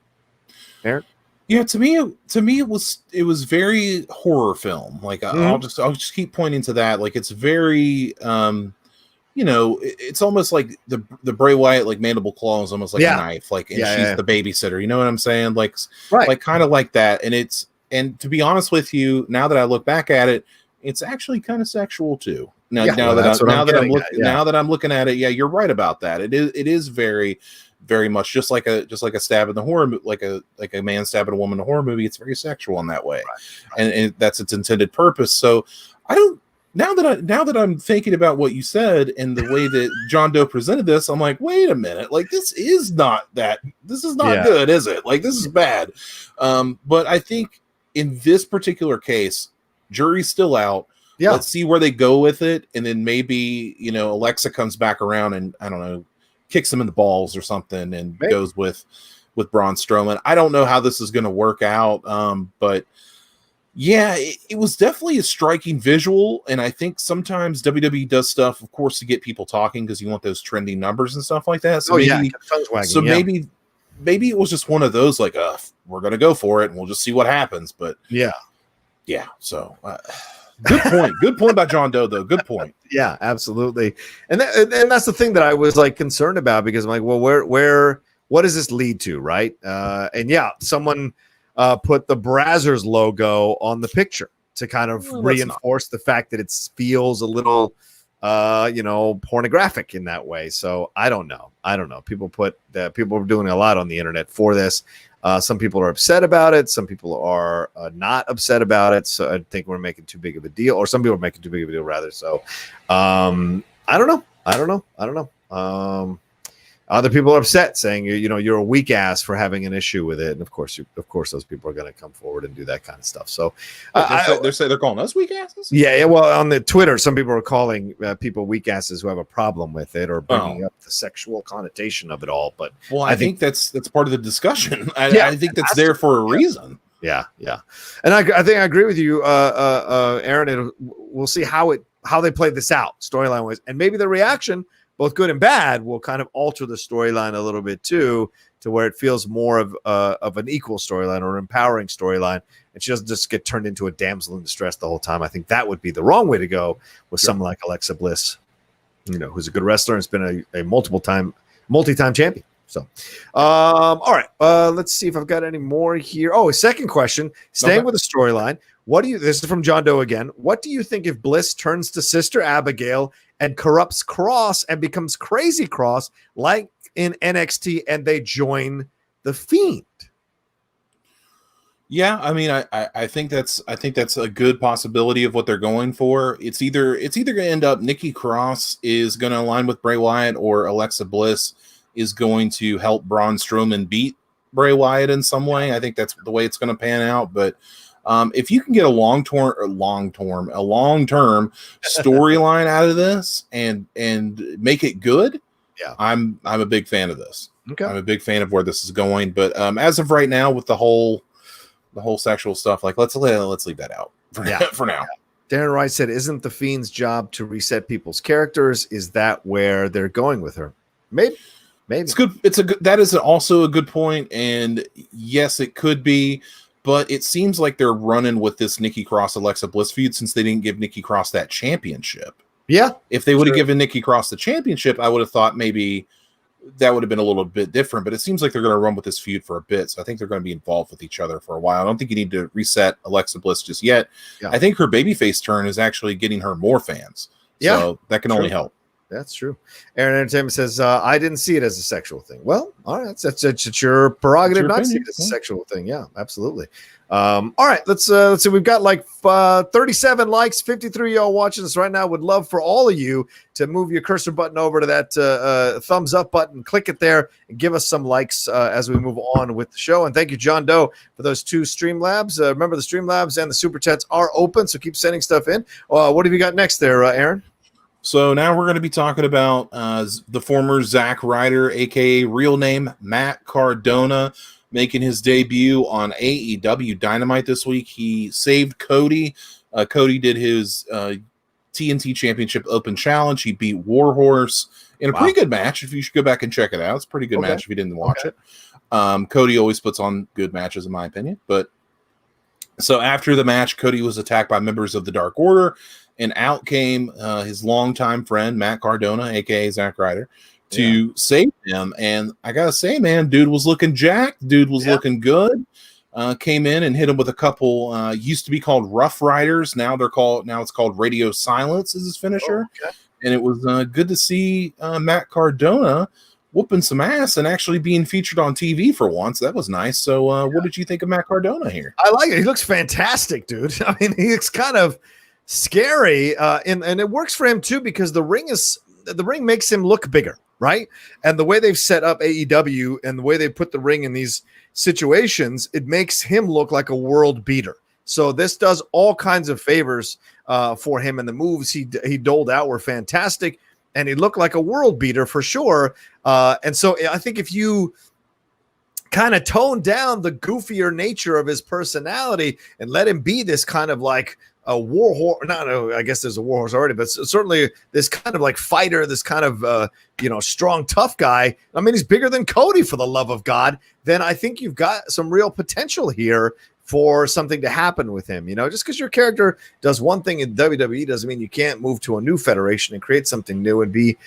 Aaron? Yeah, to me it was very horror film. I'll just keep pointing to that. It's very it's almost like the Bray Wyatt Mandible claw is almost like a knife, and she's the babysitter. You know what I'm saying? Kind of like that. And to be honest with you, now that I look back at it, it's actually kind of sexual too. Now that I'm looking at it, yeah, you're right about that. It is very, very much just like a stab in the horror, like a man stabbing a woman in a horror movie. It's very sexual in that way, right. And that's its intended purpose. So I don't. Now that I'm thinking about what you said and the way that John Doe presented this, I'm like, wait a minute, this is not good, is it? This is bad. But I think in this particular case, jury's still out. Yeah. Let's see where they go with it, and then maybe Alexa comes back around and I don't know, kicks him in the balls or something and Maybe. goes with Braun Strowman. I don't know how this is going to work out, but yeah, it was definitely a striking visual, and I think sometimes WWE does stuff, of course, to get people talking because you want those trending numbers and stuff like that. So maybe it was just one of those like, we're going to go for it, and we'll just see what happens. But yeah. So good point by John Doe, though. Good point. Yeah, absolutely. And that's the thing that I was like concerned about, because I'm like, well, what does this lead to, right? And yeah, someone put the Brazzers logo on the picture to kind of reinforce the fact that it feels a little, pornographic in that way. So I don't know. People are doing a lot on the internet for this. Some people are upset about it. Some people are not upset about it. So I think we're making too big of a deal, or some people are making too big of a deal rather. So I don't know. Other people are upset, saying you're a weak ass for having an issue with it, and of course those people are going to come forward and do that kind of stuff. So they're calling us weak asses. Yeah. Well, on the Twitter, some people are calling people weak asses who have a problem with it or bringing up the sexual connotation of it all. But I think that's part of the discussion. I think that's there for a reason. Yeah. And I think I agree with you, Aaron. And we'll see how they play this out storyline wise, and maybe the reaction, both good and bad, will kind of alter the storyline a little bit too, to where it feels more of an equal storyline or an empowering storyline, and she doesn't just get turned into a damsel in distress the whole time. I think that would be the wrong way to go with someone like Alexa Bliss, who's a good wrestler and has been a multi-time champion. So, all right, let's see if I've got any more here. Oh, a second question, staying with the storyline. This is from John Doe again. What do you think if Bliss turns to Sister Abigail and corrupts Cross and becomes Crazy Cross like in NXT, and they join the Fiend? Yeah, I mean, I think that's a good possibility of what they're going for. It's either going to end up Nikki Cross is going to align with Bray Wyatt, or Alexa Bliss is going to help Braun Strowman beat Bray Wyatt in some way. I think that's the way it's going to pan out. But if you can get a long-term storyline out of this and make it good, I'm a big fan of this. Okay. I'm a big fan of where this is going. But as of right now, with the whole sexual stuff, like let's leave that out for now. Darren Wright said, "Isn't the Fiend's job to reset people's characters? Is that where they're going with her?" Maybe. It's good. That is also a good point. And yes, it could be. But it seems like they're running with this Nikki Cross Alexa Bliss feud, since they didn't give Nikki Cross that championship. Yeah. If they would have given Nikki Cross the championship, I would have thought maybe that would have been a little bit different. But it seems like they're going to run with this feud for a bit. So I think they're going to be involved with each other for a while. I don't think you need to reset Alexa Bliss just yet. Yeah. I think her babyface turn is actually getting her more fans. Yeah. So that can only help. That's true. Aaron Entertainment says, I didn't see it as a sexual thing. Well, all right. That's your prerogative not to see it as a sexual thing. Yeah, absolutely. All right. Let's see. We've got like 37 likes, 53 y'all watching this right now. Would love for all of you to move your cursor button over to that thumbs up button, click it there, and give us some likes as we move on with the show. And thank you, John Doe, for those 2 Streamlabs. Remember, the Streamlabs and the Super Chats are open, so keep sending stuff in. What have you got next there, Aaron? So now we're going to be talking about the former Zack Ryder, a.k.a. real name Matt Cardona, making his debut on AEW Dynamite this week. He saved Cody. Cody did his TNT Championship Open Challenge. He beat Warhorse in a pretty good match. If you should go back and check it out. It's a pretty good match if you didn't watch it. Cody always puts on good matches, in my opinion. But so after the match, Cody was attacked by members of the Dark Order, and out came his longtime friend, Matt Cardona, a.k.a. Zack Ryder, to save him. And I got to say, man, dude was looking jacked. Dude was looking good. Came in and hit him with a couple, used to be called Rough Riders. Now it's called Radio Silence is his finisher. And it was good to see Matt Cardona whooping some ass and actually being featured on TV for once. That was nice. So what did you think of Matt Cardona here? I like it. He looks fantastic, dude. I mean, he looks kind of scary, and it works for him too, because the ring makes him look bigger, right? And the way they've set up AEW and the way they put the ring in these situations, it makes him look like a world beater. So this does all kinds of favors for him, and the moves he doled out were fantastic. and he looked like a world beater for sure. And so I think if you kind of tone down the goofier nature of his personality and let him be this kind of like a war horse, I guess there's a war horse already, but certainly this kind of like fighter, this kind of, strong, tough guy. I mean, he's bigger than Cody, for the love of God. Then I think you've got some real potential here for something to happen with him. Just because your character does one thing in WWE doesn't mean you can't move to a new federation and create something new and be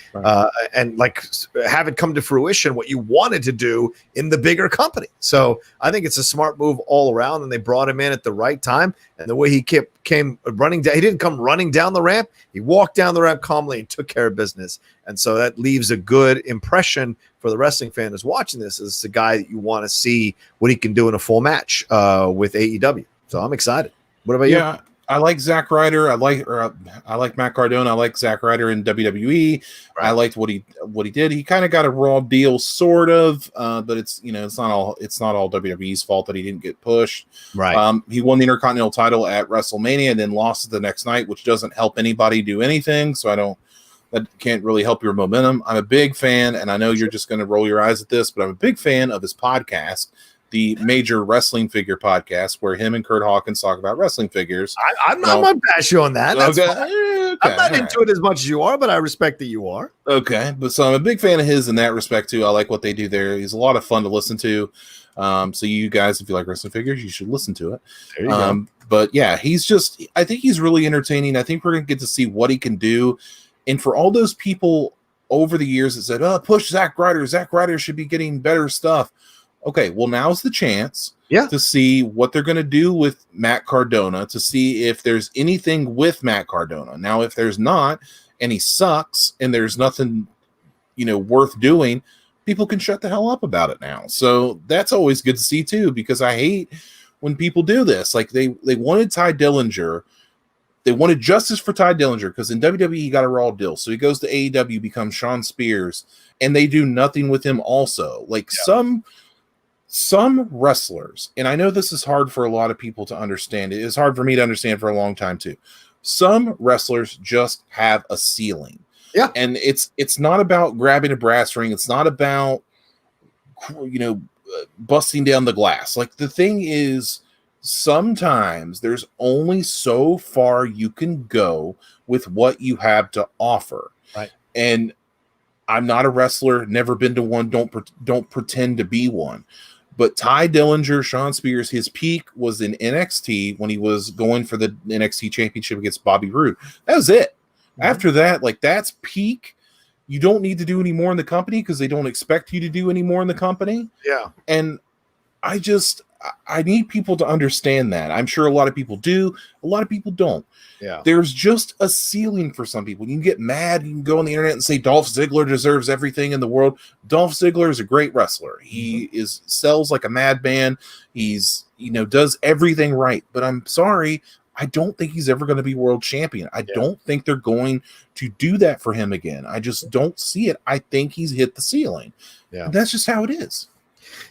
and like have it come to fruition what you wanted to do in the bigger company. So I think it's a smart move all around, and they brought him in at the right time. And the way he came running down, he didn't come running down the ramp. He walked down the ramp calmly and took care of business. And so that leaves a good impression for the wrestling fan who's watching this. Is the guy that you want to see what he can do in a full match with AEW. So I'm excited. What about you? Yeah, I like Zack Ryder. I like Matt Cardona. I like Zack Ryder in WWE. Right. I liked what he did. He kind of got a raw deal, sort of, but it's not all WWE's fault that he didn't get pushed. Right. He won the Intercontinental title at WrestleMania and then lost it the next night, which doesn't help anybody do anything. So that can't really help your momentum. I'm a big fan, and I know you're just going to roll your eyes at this, but I'm a big fan of his podcast, the Major Wrestling Figure Podcast, where him and Kurt Hawkins talk about wrestling figures. I'm not bash you on that. Okay. I'm not into it as much as you are, but I respect that you are. Okay, but so I'm a big fan of his in that respect too. I like what they do there. He's a lot of fun to listen to. So you guys, if you like wrestling figures, you should listen to it. There you go. But yeah, I think he's really entertaining. I think we're going to get to see what he can do. And for all those people over the years that said, push Zack Ryder. Zack Ryder should be getting better stuff. Okay, well, now's the chance to see what they're going to do with Matt Cardona, to see if there's anything with Matt Cardona. Now, if there's not, and he sucks, and there's nothing, worth doing, people can shut the hell up about it now. So that's always good to see, too, because I hate when people do this. Like, they wanted Ty Dillinger. They wanted justice for Ty Dillinger because in WWE he got a raw deal. So he goes to AEW, becomes Shawn Spears, and they do nothing with him also. Like some wrestlers, and I know this is hard for a lot of people to understand. It is hard for me to understand for a long time too. Some wrestlers just have a ceiling. Yeah. And it's not about grabbing a brass ring. It's not about, busting down the glass. Like, the thing is, sometimes there's only so far you can go with what you have to offer. Right. And I'm not a wrestler, never been to one, don't pretend to be one. But Ty Dillinger, Shawn Spears, his peak was in NXT when he was going for the NXT championship against Bobby Roode. That was it. Mm-hmm. After that, that's peak. You don't need to do any more in the company because they don't expect you to do any more in the company. Yeah. And I need people to understand that. I'm sure a lot of people do. A lot of people don't. Yeah. There's just a ceiling for some people. You can get mad. You can go on the internet and say Dolph Ziggler deserves everything in the world. Dolph Ziggler is a great wrestler. He sells like a madman. He's, does everything right. But I'm sorry, I don't think he's ever going to be world champion. I don't think they're going to do that for him again. I just don't see it. I think he's hit the ceiling. Yeah. And that's just how it is.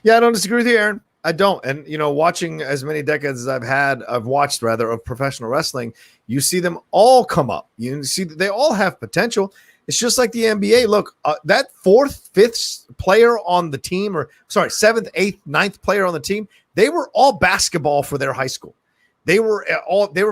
Yeah, I don't disagree with you, Aaron. I don't. And, watching as many decades as I've watched of professional wrestling, you see them all come up. You see that they all have potential. It's just like the NBA. Look, that 4th, 5th player on the team, 7th, 8th, 9th player on the team, they were all basketball for their high school. They were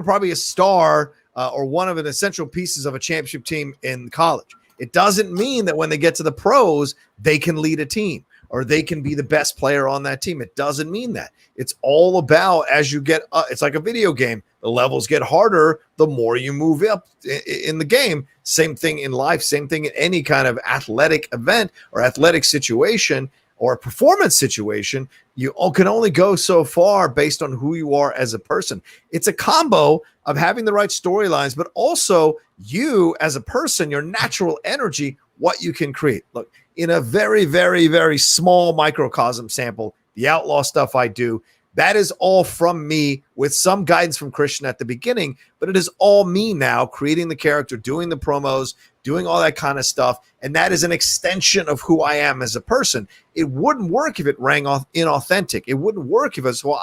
probably a star or one of the essential pieces of a championship team in college. It doesn't mean that when they get to the pros, they can lead a team or they can be the best player on that team. It doesn't mean that. It's all about as you get it's like a video game. The levels get harder the more you move up in the game. Same thing in life, same thing in any kind of athletic event or athletic situation or a performance situation. You can only go so far based on who you are as a person. It's a combo of having the right storylines, but also you as a person, your natural energy, what you can create. Look, in a very, very, very small microcosm sample, the Outlaw stuff I do, That is all from me with some guidance from Christian at the beginning, but it is all me now creating the character, doing the promos, doing all that kind of stuff. And that is an extension of who I am as a person. It wouldn't work if it rang off inauthentic. It wouldn't work if it's, well,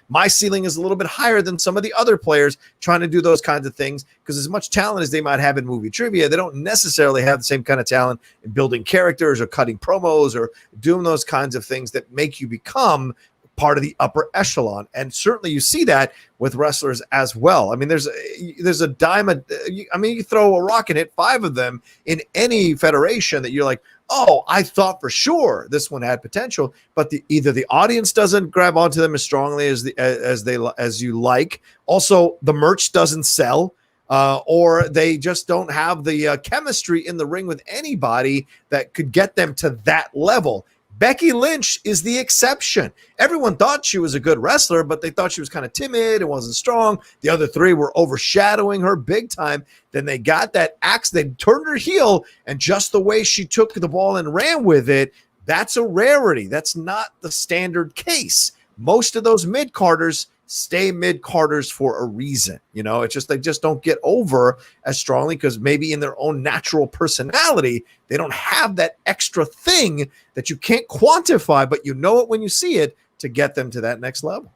my ceiling is a little bit higher than some of the other players trying to do those kinds of things, because as much talent as they might have in movie trivia, they don't necessarily have the same kind of talent in building characters or cutting promos or doing those kinds of things that make you become part of the upper echelon. And certainly you see that with wrestlers as well. I mean, there's a diamond. I mean, you throw a rock and hit 5 of them in any federation that you're like, oh, I thought for sure this one had potential, but either the audience doesn't grab onto them as strongly as you like. Also, the merch doesn't sell. Or they just don't have the chemistry in the ring with anybody that could get them to that level. Becky Lynch is the exception. Everyone thought she was a good wrestler, but they thought she was kind of timid and wasn't strong. The other 3 were overshadowing her big time. Then they got that axe. They turned her heel, and just the way she took the ball and ran with it, that's a rarity. That's not the standard case. Most of those mid-carders stay mid-carders for a reason. It's just they just don't get over as strongly because maybe in their own natural personality, they don't have that extra thing that you can't quantify, but you know it when you see it to get them to that next level.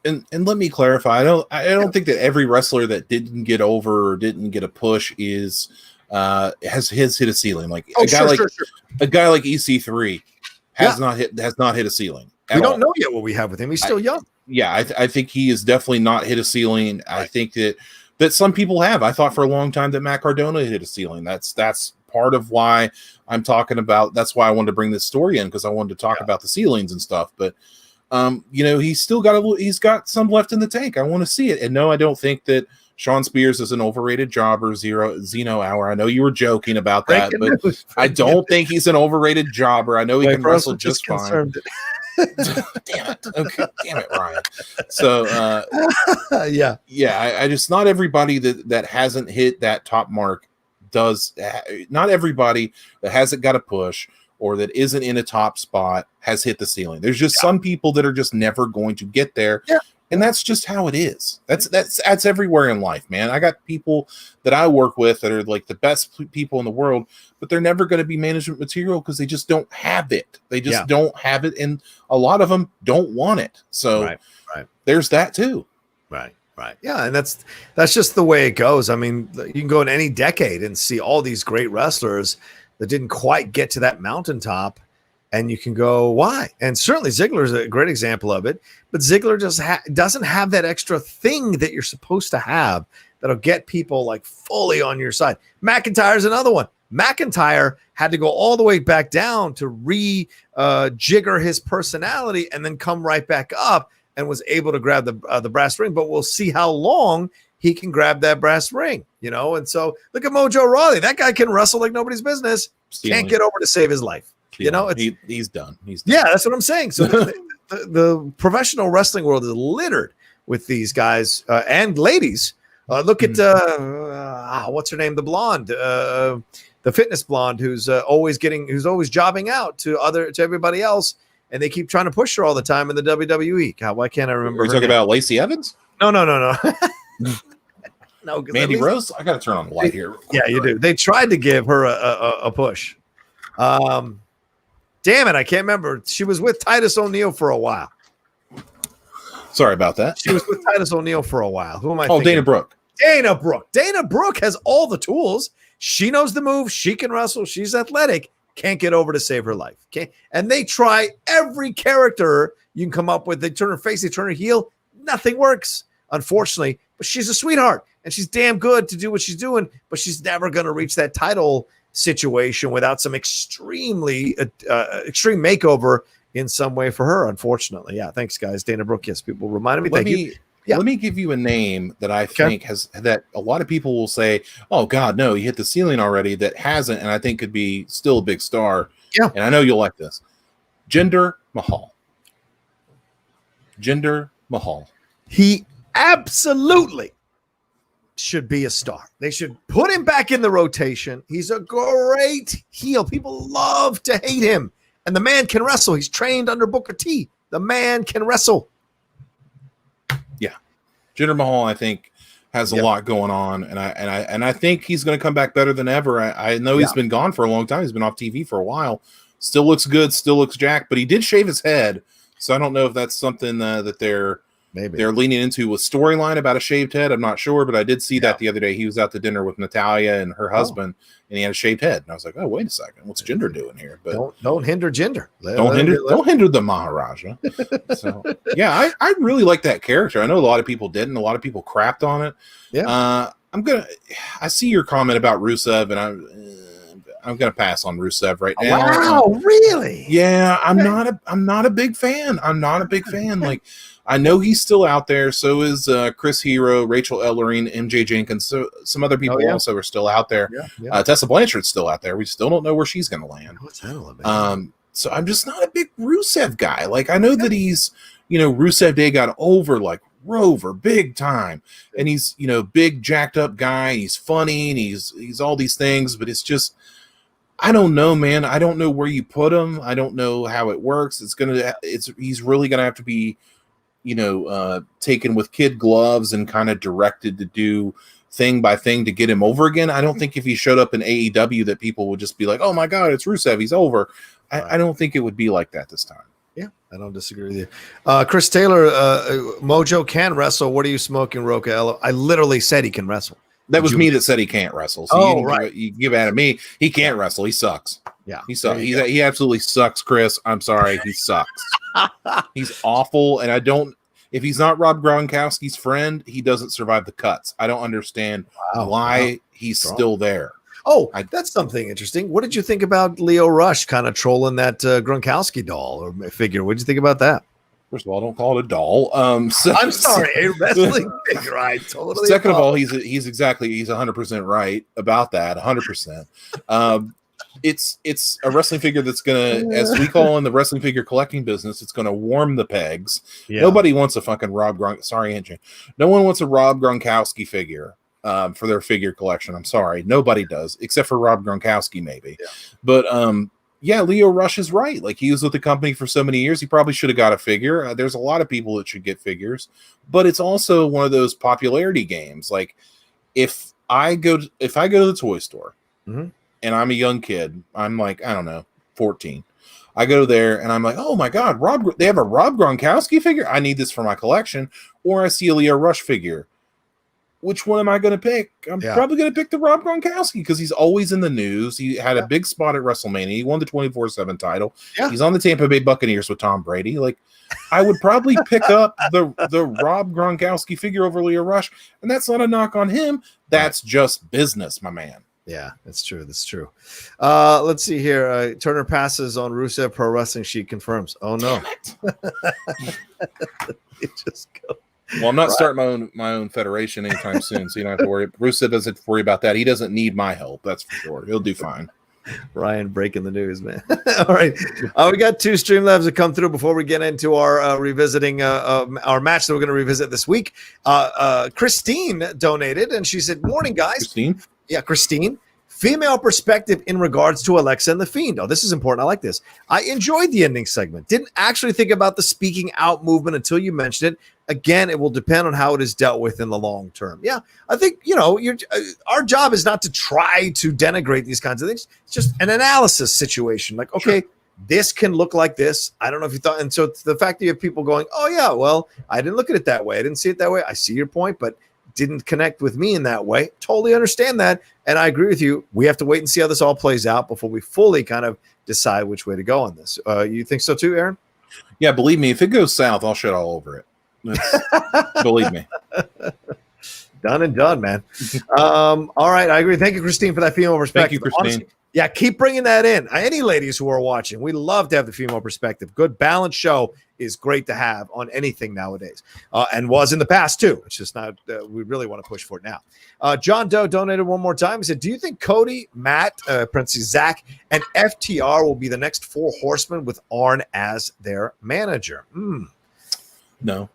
And let me clarify. I don't think that every wrestler that didn't get over or didn't get a push has hit a ceiling. Like a guy like EC3 has not hit a ceiling. We don't know yet what we have with him. He's still young. Yeah, I think he has definitely not hit a ceiling. I think that some people have. I thought for a long time that Matt Cardona hit a cieling. That's part of why I'm talking about. That's why I wanted to bring this story in, because I wanted to talk about the ceilings and stuff. But he's got some left in the tank. I want to see it. And no, I don't think that Sean Spears is an overrated jobber. Zeno Hour. I know you were joking about that, but I don't think he's an overrated jobber. I know he can wrestle just fine. Damn it. Okay. Damn it, Ryan. So I just, not everybody that hasn't hit that top mark not everybody that hasn't got a push or that isn't in a top spot has hit the ceiling. There's just some people that are just never going to get there. Yeah. And that's just how it is. That's everywhere in life, man. I got people that I work with that are like the best people in the world, but they're never going to be management material because they just don't have it. They just don't have it, and a lot of them don't want it. So there's that too. Right. Yeah, and that's just the way it goes. I mean, you can go in any decade and see all these great wrestlers that didn't quite get to that mountaintop. And you can go, why? And certainly Ziggler is a great example of it. But Ziggler just doesn't have that extra thing that you're supposed to have that'll get people like fully on your side. McIntyre's another one. McIntyre had to go all the way back down to jigger his personality and then come right back up and was able to grab the brass ring. But we'll see how long he can grab that brass ring, And so look at Mojo Rawley. That guy can wrestle like nobody's business. Can't get over to save his life. He's done. Yeah, that's what I'm saying. So the professional wrestling world is littered with these guys and ladies. Look at what's her name? The blonde, the fitness blonde, who's always jobbing out to everybody else, and they keep trying to push her all the time in the WWE. God, why can't I remember? Are you talking about Lacey Evans? No. No, Mandy Rose. I got to turn on the light here. Yeah, you do. They tried to give her a push. Damn it, I can't remember. She was with Titus O'Neil for a while. Sorry about that. She was with Titus O'Neil for a while. Who am I thinking? Oh, Dana Brooke. Dana Brooke has all the tools. She knows the move. She can wrestle. She's athletic. Can't get over to save her life. And they try every character you can come up with. They turn her face. They turn her heel. Nothing works, unfortunately. But she's a sweetheart. And she's damn good to do what she's doing. But she's never going to reach that title situation without some extreme makeover in some way for her, unfortunately. Yeah, thanks, guys. Dana Brooke, yes, people reminded me. Thank you. Yeah. Let me give you a name that I think that a lot of people will say, oh, God, no, he hit the ceiling already, that hasn't, and I think could be still a big star. Yeah. And I know you'll like this. Jinder Mahal. He absolutely should be a star. They should put him back in the rotation. He's a great heel. People love to hate him. And the man can wrestle. He's trained under Booker T. The man can wrestle. Jinder Mahal, I think, has a lot going on, and I think he's going to come back better than ever. I know he's been gone for a long time. He's been off TV for a while. Still looks good. Still looks jacked, but he did shave his head, so I don't know if that's something that they're leaning into with storyline about a shaved head. I'm not sure, but I did see that the other day. He was out to dinner with Natalia and her husband, and he had a shaved head. And I was like, oh, wait a second, what's Jinder doing here? But don't hinder Jinder. Don't hinder the Maharaja. So yeah, I really like that character. I know a lot of people didn't. A lot of people crapped on it. Yeah. I see your comment about Rusev, and I'm gonna pass on Rusev right now. Wow, really? Yeah, I'm not a big fan. I'm not a big fan. Like, I know he's still out there. So is Chris Hero, Rachel Ellering, MJ Jenkins. So some other people also are still out there. Tessa Blanchard's still out there. We still don't know where she's going to land. What's that all about? So I'm just not a big Rusev guy. Like, I know that he's, Rusev Day got over like Rover big time, and he's, big jacked up guy. He's funny and he's all these things, but it's just, I don't know, man. I don't know where you put him. I don't know how it works. He's really gonna have to be, taken with kid gloves and kind of directed to do thing by thing to get him over again. I don't think if he showed up in AEW that people would just be like, oh my God, it's Rusev, he's over. I don't think it would be like that this time. Yeah, I don't disagree with you. Chris Taylor, Mojo can wrestle. What are you smoking, Rocha? I literally said he can wrestle. That was me that said he can't wrestle. So you give at me. He can't wrestle. He sucks. Yeah, he sucks. He absolutely sucks, Chris. I'm sorry. He sucks. He's awful. And if he's not Rob Gronkowski's friend, he doesn't survive the cuts. I don't understand why he's still there. Oh, that's something interesting. What did you think about Leo Rush kind of trolling that Gronkowski doll or figure? What did you think about that? First of all, don't call it a doll. I'm sorry, a wrestling figure. I totally. Second of all, he's 100% right about that. 100%. It's a wrestling figure that's gonna, as we call in the wrestling figure collecting business, it's gonna warm the pegs. Yeah. Nobody wants a fucking Rob Gronk. Sorry, Andrew. No one wants a Rob Gronkowski figure for their figure collection. I'm sorry, nobody does, except for Rob Gronkowski, maybe. Yeah. But Leo Rush is right. Like, he was with the company for so many years. He probably should have got a figure. There's a lot of people that should get figures, but it's also one of those popularity games. Like, if I go to the toy store and I'm a young kid, I'm like, I don't know, 14. I go there and I'm like, oh my God, they have a Rob Gronkowski figure. I need this for my collection. Or I see a Leo Rush figure. Which one am I going to pick? I'm probably going to pick the Rob Gronkowski because he's always in the news. He had a big spot at WrestleMania. He won the 24/7 title. Yeah. He's on the Tampa Bay Buccaneers with Tom Brady. Like, I would probably pick up the Rob Gronkowski figure over Leo Rush, and that's not a knock on him. That's just business, my man. Yeah, that's true. That's true. Let's see here. Turner passes on Rusev Pro Wrestling Sheet confirms. Oh no! You just go. Well, I'm not starting my own federation anytime soon, so you don't have to worry. Rusev doesn't have to worry about that. He doesn't need my help, that's for sure. He'll do fine. Ryan breaking the news, man. All right, we got 2 Streamlabs that come through before we get into our revisiting our match that we're going to revisit this week. Christine donated, and she said, "Morning, guys." Christine? Yeah, Christine. Female perspective in regards to Alexa and the Fiend. Oh, this is important. I like this. I enjoyed the ending segment. Didn't actually think about the speaking out movement until you mentioned it. Again, it will depend on how it is dealt with in the long term. Yeah, I think, our job is not to try to denigrate these kinds of things. It's just an analysis situation. Like, okay, this can look like this. I don't know if you thought. And so the fact that you have people going, oh, yeah, well, I didn't look at it that way. I didn't see it that way. I see your point, but didn't connect with me in that way. Totally understand that. And I agree with you. We have to wait and see how this all plays out before we fully kind of decide which way to go on this. You think so too, Aaron? Yeah, believe me, if it goes south, I'll shit all over it. Believe me. Done and done, man. All right, I agree. Thank you, Christine, for that female perspective. Thank you, Christine. Honestly, yeah, keep bringing that in. Any ladies who are watching, we love to have the female perspective. Good balanced show is great to have on anything nowadays, and was in the past too. It's just not. We really want to push for it now. John Doe donated one more time. He said, "Do you think Cody, Matt, parentheses Zach, and FTR will be the next 4 horsemen with Arn as their manager?" No.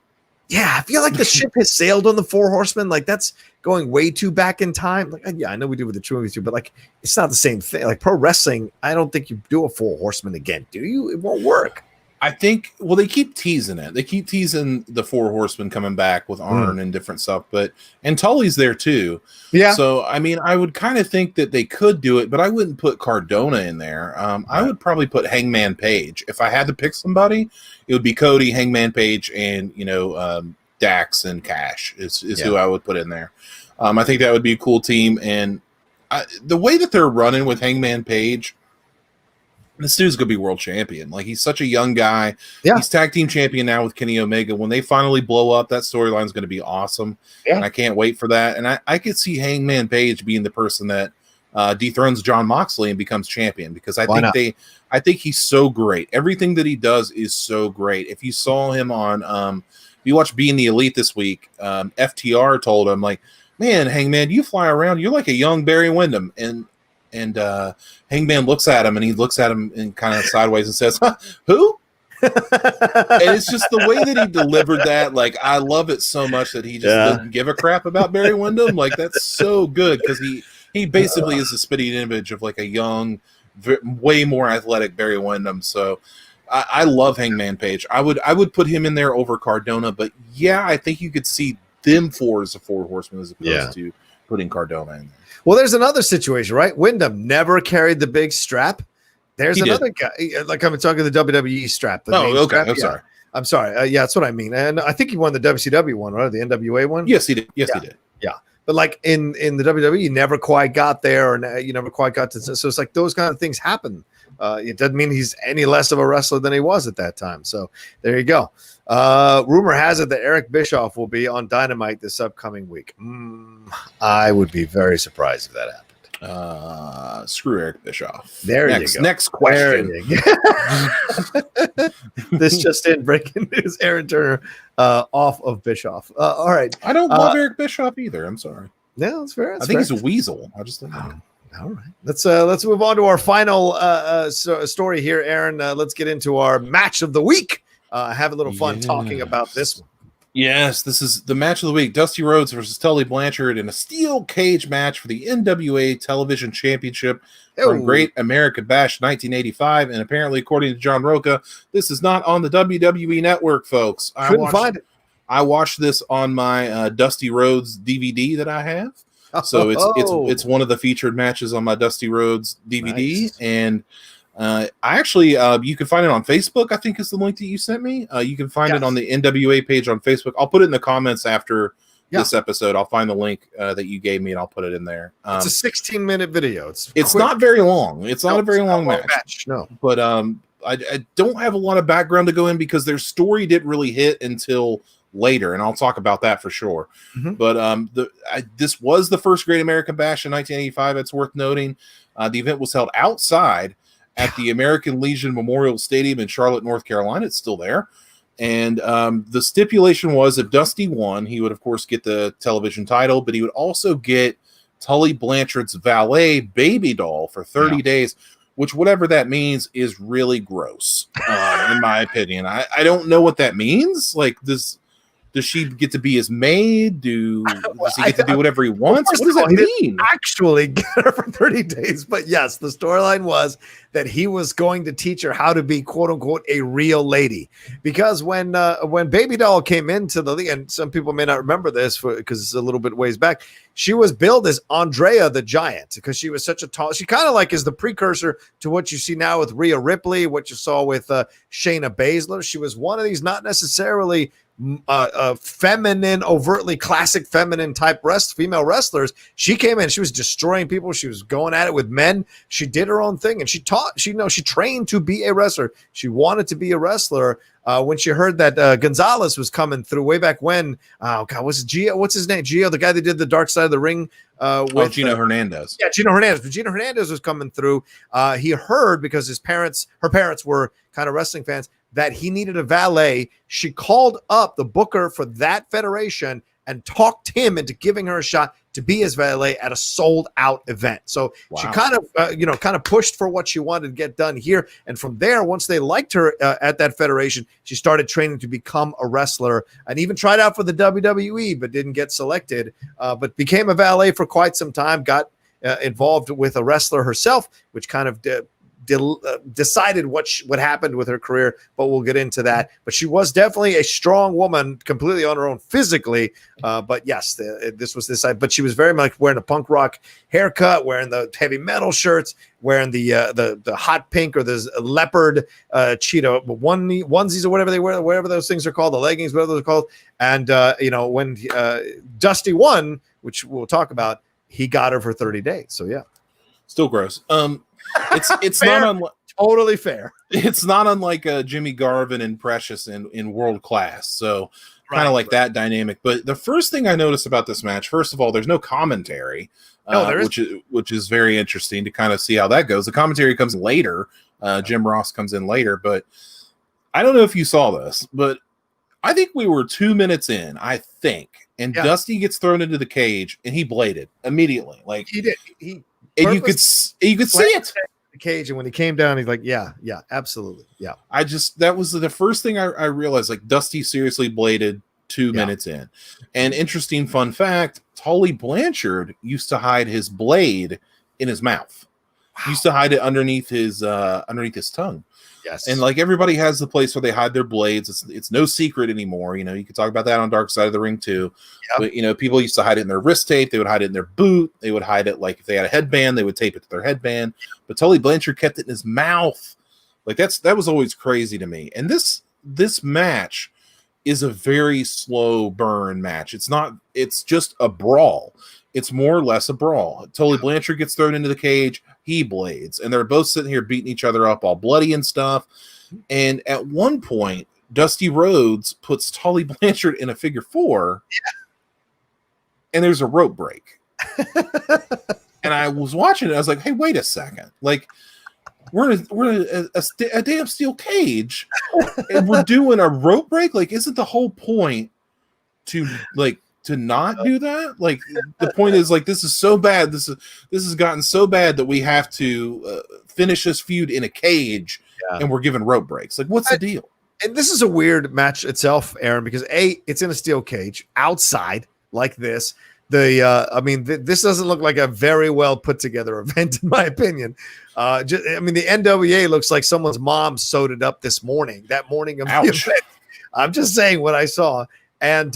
Yeah, I feel like the ship has sailed on the 4 horsemen. Like, that's going way too back in time. Like, yeah, I know we do with the True Movies too, but like, it's not the same thing. Like, pro wrestling, I don't think you do a 4 horsemen again, do you? It won't work. I think, well, they keep teasing it. They keep teasing the Four Horsemen coming back with Arn and different stuff, and Tully's there too. Yeah. So, I mean, I would kind of think that they could do it, but I wouldn't put Cardona in there. I would probably put Hangman Page. If I had to pick somebody, it would be Cody, Hangman Page, and, Dax and Cash is who I would put in there. I think that would be a cool team. And the way that they're running with Hangman Page, this dude's going to be world champion. Like, he's such a young guy. Yeah. He's tag team champion now with Kenny Omega. When they finally blow up, that storyline is going to be awesome. Yeah. And I can't wait for that. And I could see Hangman Page being the person that dethrones Jon Moxley and becomes champion, because I think he's so great. Everything that he does is so great. If you saw him on, if you watched Being the Elite this week, FTR told him, like, man, Hangman, you fly around. You're like a young Barry Windham. And Hangman looks at him, and he looks at him and kind of sideways and says, who? And it's just the way that he delivered that. Like, I love it so much that he just doesn't give a crap about Barry Windham. Like, that's so good, because he basically is a spitting image of like a young, way more athletic Barry Windham. So I love Hangman Page. I would put him in there over Cardona, but I think you could see them four as the Four Horsemen as opposed to putting Cardona in there. Well, there's another situation, right? Wyndham never carried the big strap. There's another guy, like I'm talking the WWE strap. Okay. Strap. I'm sorry. That's what I mean. And I think he won the WCW one, right? The NWA one? Yes, he did. He did. Yeah. But like in the WWE, you never quite got there, and you never quite got to. So it's like those kind of things happen. It doesn't mean he's any less of a wrestler than he was at that time. So there you go. Rumor has it that Eric Bischoff will be on Dynamite this upcoming week. I would be very surprised if that happened. Screw Eric Bischoff. There you go. Next question. This just in, breaking news: Aaron Turner off of Bischoff. All right. I don't love Eric Bischoff either. I'm sorry. No, that's fair. I think he's a weasel. I just think. All right. Let's move on to our final story here, Aaron. Let's get into our match of the week. Have a little fun talking about this one. Yes, this is the match of the week. Dusty Rhodes versus Tully Blanchard in a steel cage match for the NWA Television Championship from Great American Bash 1985. And apparently, according to John Rocha, this is not on the WWE Network, folks. Couldn't find it. I watched this on my Dusty Rhodes DVD that I have. So it's one of the featured matches on my Dusty Rhodes DVD. Nice. And I actually, you can find it on Facebook, I think is the link that you sent me. You can find it on the NWA page on Facebook. I'll put it in the comments after this episode. I'll find the link that you gave me, and I'll put it in there. It's a 16-minute video. It's not very long. It's not a very long match. No. But I don't have a lot of background to go in, because their story didn't really hit until later, and I'll talk about that for sure. But this was the first Great American Bash in 1985. It's worth noting. The event was held outside at the American Legion Memorial Stadium in Charlotte, North Carolina. It's still there. And the stipulation was if Dusty won, he would, of course, get the television title, but he would also get Tully Blanchard's valet baby doll for 30 days, which, whatever that means, is really gross, in my opinion. I don't know what that means. Like, does she get to be his maid? Does he get to do whatever he wants? What does that mean? Actually get her for 30 days. But yes, the storyline was that he was going to teach her how to be, quote unquote, a real lady. Because when Baby Doll came into the league, and some people may not remember this because it's a little bit ways back, she was billed as Andrea the Giant because she was such a tall. She kind of like is the precursor to what you see now with Rhea Ripley, what you saw with Shayna Baszler. She was one of these not necessarily feminine, overtly classic feminine type female wrestlers. She came in, she was destroying people, she was going at it with men, she did her own thing, and she trained to be a wrestler. She wanted to be a wrestler. When she heard that Gonzalez was coming through way back when, what's his name? Gio, the guy that did the Dark Side of the Ring with Gino Hernandez. Yeah, Gino Hernandez. But Gino Hernandez was coming through. He heard, because her parents were kind of wrestling fans, that he needed a valet. She called up the booker for that federation and talked him into giving her a shot to be his valet at a sold-out event. So she kind of pushed for what she wanted to get done here. And from there, once they liked her at that federation, she started training to become a wrestler, and even tried out for the WWE, but didn't get selected. But became a valet for quite some time. Got involved with a wrestler herself, which kind of decided what happened with her career, but we'll get into that. But she was definitely a strong woman, completely on her own physically. But yes, this was this side. But she was very much wearing a punk rock haircut, wearing the heavy metal shirts, wearing the hot pink or the leopard cheetah onesies or whatever they wear, whatever those things are called, the leggings, whatever those are called. And when Dusty won, which we'll talk about, he got her for 30 days. So yeah, still gross. It's fair, not totally fair. It's not unlike Jimmy Garvin and Precious in World Class. So kind of like that dynamic. But the first thing I noticed about this match, first of all, there's no commentary, which is very interesting to kind of see how that goes. The commentary comes later. Jim Ross comes in later, but I don't know if you saw this, but I think we were 2 minutes in, and Dusty gets thrown into the cage and he bladed immediately. Like he did. And you could see it. The cage, and when he came down, he's like, yeah, absolutely, yeah. That was the first thing I realized. Like Dusty seriously bladed 2 minutes in. And interesting fun fact: Tully Blanchard used to hide his blade in his mouth. Wow. He used to hide it underneath his tongue. Yes, and like everybody has the place where they hide their blades. It's no secret anymore. You know, you could talk about that on Dark Side of the Ring too. Yep. But people used to hide it in their wrist tape. They would hide it in their boot. They would hide it like if they had a headband, they would tape it to their headband. But Tully Blanchard kept it in his mouth. Like that was always crazy to me. And this match is a very slow burn match. It's just a brawl. It's more or less a brawl. Tully Blanchard gets thrown into the cage. He blades. And they're both sitting here beating each other up all bloody and stuff. And at one point, Dusty Rhodes puts Tully Blanchard in a figure four. And there's a rope break. And I was watching it. I was like, hey, wait a second. Like, we're in a damn steel cage. And we're doing a rope break? Like, isn't the whole point to not do that? Like the point is like this is so bad. This has gotten so bad that we have to finish this feud in a cage, and we're given rope breaks. Like what's the deal? And this is a weird match itself, Aaron, because it's in a steel cage outside like this. This doesn't look like a very well put together event in my opinion. The NWA looks like someone's mom sewed it up this morning. That morning of the event. I'm just saying what I saw. And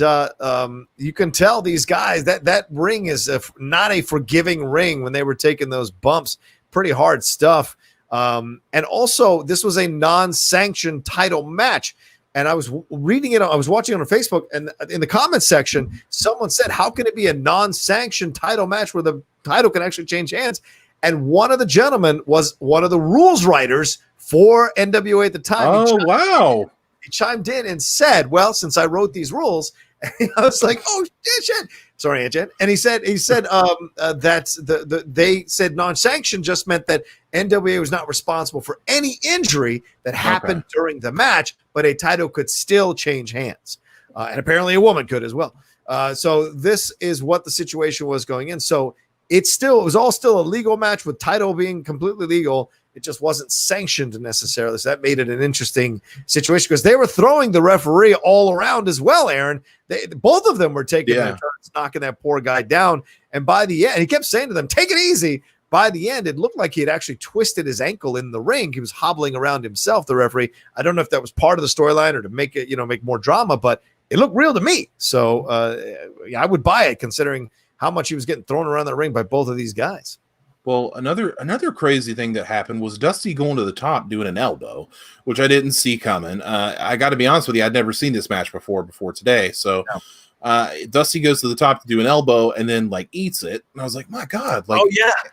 you can tell these guys that ring is not a forgiving ring when they were taking those bumps. Pretty hard stuff. And also, this was a non-sanctioned title match. And I was reading it. I was watching it on Facebook, and in the comments section, someone said, "How can it be a non-sanctioned title match where the title can actually change hands?" And one of the gentlemen was one of the rules writers for NWA at the time. Oh, wow. He chimed in and said, well, since I wrote these rules, I was like, oh, shit. Sorry, Aunt Jen. And he said that they said non-sanctioned just meant that NWA was not responsible for any injury that happened during the match, but a title could still change hands. And apparently a woman could as well. So this is what the situation was going in. So it was all still a legal match with title being completely legal. It just wasn't sanctioned necessarily. So that made it an interesting situation because they were throwing the referee all around as well, Aaron. Both of them were taking their turns, knocking that poor guy down. And by the end, he kept saying to them, take it easy. By the end, it looked like he had actually twisted his ankle in the ring. He was hobbling around himself, the referee. I don't know if that was part of the storyline or to make it, make more drama, but it looked real to me. So I would buy it considering how much he was getting thrown around the ring by both of these guys. Well, another crazy thing that happened was Dusty going to the top doing an elbow, which I didn't see coming. I got to be honest with you, I'd never seen this match before today. So Dusty goes to the top to do an elbow and then eats it. And I was like, my God. Oh,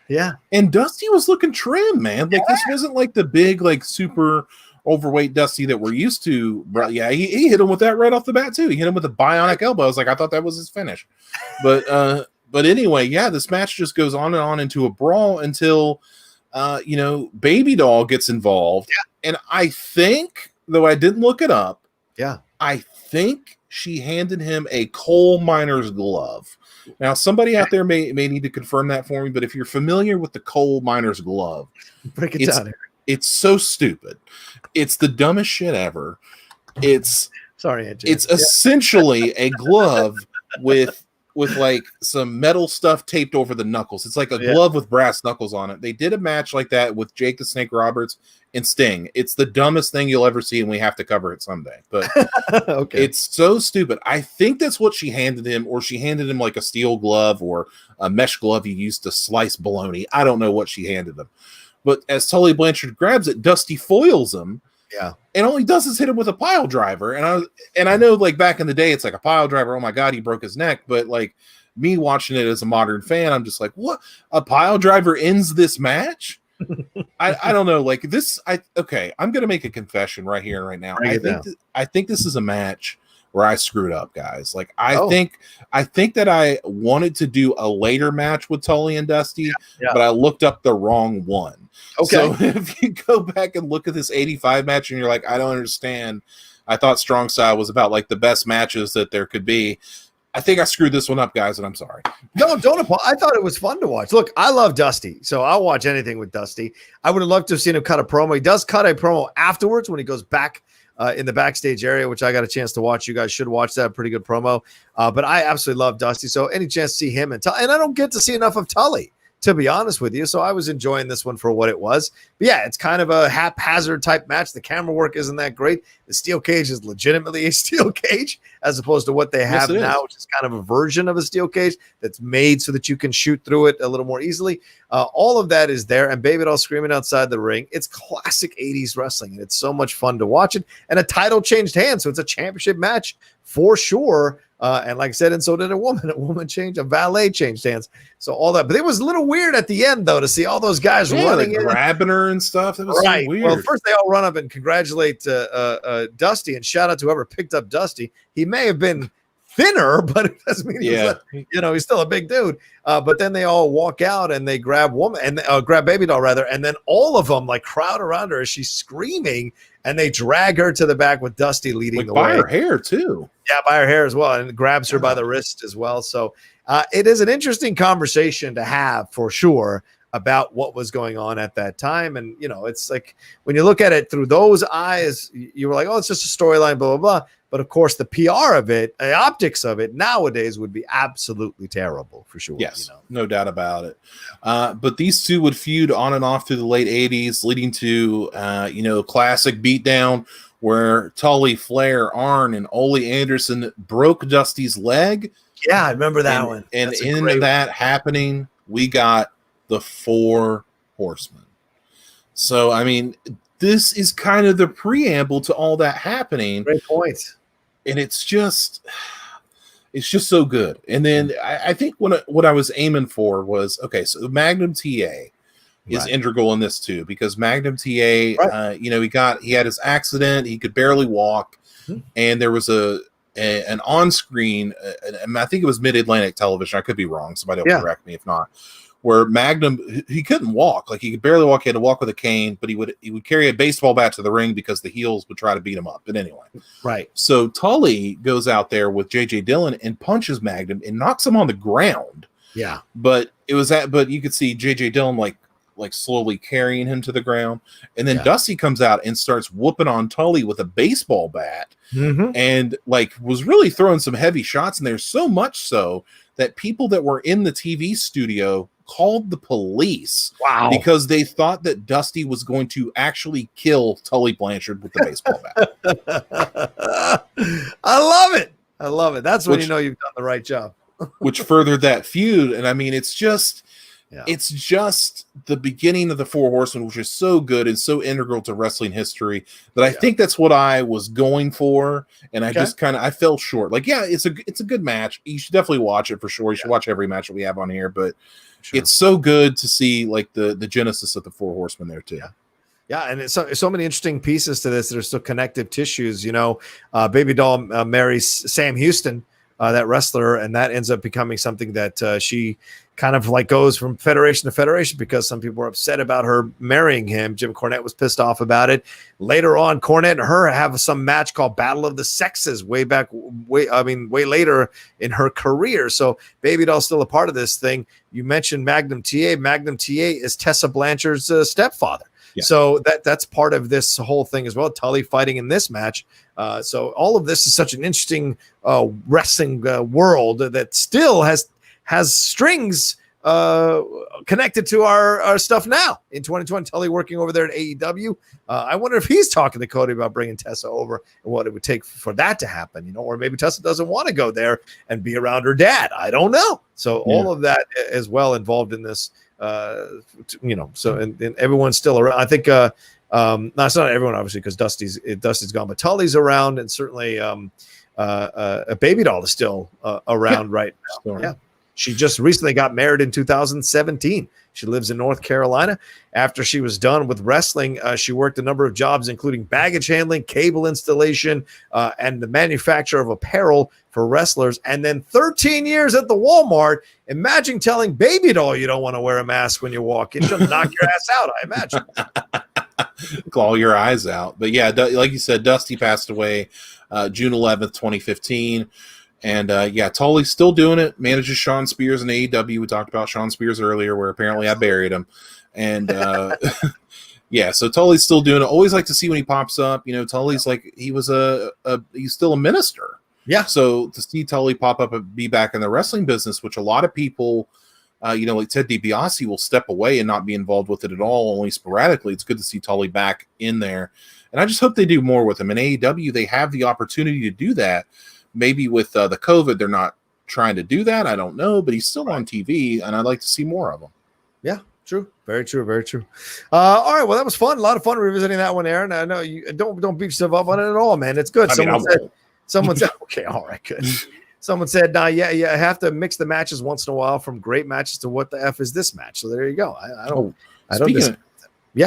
yeah. And Dusty was looking trim, man. This wasn't like the big, super overweight Dusty that we're used to. Yeah, he hit him with that right off the bat, too. He hit him with a bionic elbow. I was like, I thought that was his finish. But anyway, this match just goes on and on into a brawl until, Baby Doll gets involved. Yeah. And I think, though I didn't look it up, I think she handed him a coal miner's glove. Now, somebody out there may need to confirm that for me, but if you're familiar with the coal miner's glove, break it down here. It's so stupid. It's the dumbest shit ever. It's sorry, it's essentially a glove with with like some metal stuff taped over the knuckles. It's like a glove with brass knuckles on it. They did a match like that with Jake the Snake Roberts and Sting. It's the dumbest thing you'll ever see, and we have to cover it someday. But it's so stupid. I think that's what she handed him, or she handed him like a steel glove or a mesh glove you used to slice bologna. I don't know what she handed him. But as Tully Blanchard grabs it, Dusty foils him. Yeah. And all he does is hit him with a pile driver. And I know, like, back in the day, it's like a pile driver. Oh my God, he broke his neck. But like me watching it as a modern fan, I'm just like, what? A pile driver ends this match? I don't know. Like this, I'm gonna make a confession right here and right now. I think this is a match where I screwed up, guys. Like I think that I wanted to do a later match with Tully and Dusty, but I looked up the wrong one. Okay. So if you go back and look at this 85 match and you're like, I don't understand. I thought Strong Style was about like the best matches that there could be. I think I screwed this one up, guys, and I'm sorry. No, don't apologize. I thought it was fun to watch. Look, I love Dusty, so I'll watch anything with Dusty. I would have loved to have seen him cut a promo. He does cut a promo afterwards when he goes back in the backstage area, which I got a chance to watch. You guys should watch that. Pretty good promo. But I absolutely love Dusty. So any chance to see him and I don't get to see enough of Tully, to be honest with you. So I was enjoying this one for what it was. But yeah, it's kind of a haphazard type match. The camera work isn't that great. The steel cage is legitimately a steel cage as opposed to what they have now, which is kind of a version of a steel cage that's made so that you can shoot through it a little more easily. All of that is there. And Baby Doll screaming outside the ring. It's classic 80s wrestling, and it's so much fun to watch it. And a title changed hands, so it's a championship match for sure. And like I said, and so did a woman. A valet changed hands. So all that. But it was a little weird at the end, though, to see all those guys running in. Grabbing her and stuff. That was so weird. Well, first they all run up and congratulate Dusty, and shout out to whoever picked up Dusty. He may have been thinner, but it doesn't mean he's still a big dude. But then they all walk out and they grab grab Baby Doll rather, and then all of them like crowd around her as she's screaming, and they drag her to the back with Dusty leading the way. By her hair too. Yeah, by her hair as well, and grabs her by the wrist as well. So it is an interesting conversation to have for sure about what was going on at that time. And, it's like when you look at it through those eyes, you were like, oh, it's just a storyline, blah, blah, blah. But of course, the PR of it, the optics of it nowadays would be absolutely terrible for sure. Yes, no doubt about it. But these two would feud on and off through the late 80s, leading to, classic beatdown where Tully, Flair, Arn, and Ole Anderson broke Dusty's leg. Yeah, I remember that one. And in that happening, we got the Four Horsemen. So, I mean, this is kind of the preamble to all that happening. Great point. And it's just so good. And then I think what I was aiming for was, okay, so Magnum TA is integral in this too, because Magnum TA, he had his accident. He could barely walk. Mm-hmm. And there was an on-screen, I think it was Mid-Atlantic Television. I could be wrong. Somebody will correct me if not. Where Magnum, he couldn't walk. Like, he could barely walk. He had to walk with a cane, but he would carry a baseball bat to the ring because the heels would try to beat him up. But anyway. Right. So Tully goes out there with J.J. Dillon and punches Magnum and knocks him on the ground. Yeah. But but you could see J.J. Dillon like slowly carrying him to the ground. And then Dusty comes out and starts whooping on Tully with a baseball bat. Mm-hmm. And was really throwing some heavy shots in there, so much so that people that were in the TV studio called the police. Wow. Because they thought that Dusty was going to actually kill Tully Blanchard with the baseball bat. I love it. That's when you know you've done the right job. Which furthered that feud. And I mean, it's just the beginning of the Four Horsemen, which is so good and so integral to wrestling history that I think that's what I was going for. And I just I fell short. It's a good match. You should definitely watch it for sure. You should watch every match that we have on here, but it's so good to see the genesis of the Four Horsemen there too. Yeah, and it's so many interesting pieces to this that are still connective tissues. Baby Doll marries Sam Houston, that wrestler, and that ends up becoming something that she kind of goes from federation to federation because some people were upset about her marrying him. Jim Cornette was pissed off about it. Later on, Cornette and her have some match called Battle of the Sexes way later in her career. So Baby Doll's still a part of this thing. You mentioned Magnum TA. Magnum TA is Tessa Blanchard's stepfather. Yeah. So that's part of this whole thing as well. Tully fighting in this match. So all of this is such an interesting wrestling world that still has strings connected to our stuff now in 2020. Tully working over there at AEW. I wonder if he's talking to Cody about bringing Tessa over and what it would take for that to happen, or maybe Tessa doesn't want to go there and be around her dad. I don't know. So all of that as well involved in this, so and everyone's still around. I think, no, it's not everyone obviously because Dusty's gone, but Tully's around, and certainly a Baby Doll is still around right now. Yeah. She just recently got married in 2017. She lives in North Carolina. After she was done with wrestling, she worked a number of jobs, including baggage handling, cable installation, and the manufacture of apparel for wrestlers. And then 13 years at the Walmart. Imagine telling Baby Doll you don't want to wear a mask when you walk in. She'll knock your ass out, I imagine. Claw your eyes out. But yeah, like you said, Dusty passed away June 11th, 2015. And Tully's still doing it, manages Sean Spears in AEW. We talked about Sean Spears earlier, where apparently I buried him. And so Tully's still doing it. Always like to see when he pops up. Tully's like he's still a minister. Yeah. So to see Tully pop up and be back in the wrestling business, which a lot of people, like Ted DiBiase, will step away and not be involved with it at all, only sporadically. It's good to see Tully back in there. And I just hope they do more with him. In AEW, they have the opportunity to do that. Maybe with the COVID, they're not trying to do that. I don't know, but he's still on TV, and I'd like to see more of him. Yeah, true. Very true. Very true. All right. Well, that was fun. A lot of fun revisiting that one, Aaron. I know you don't beat yourself up on it at all, man. It's good. Someone said, okay, all right, good. Someone said, I have to mix the matches once in a while from great matches to what the F is this match. So there you go.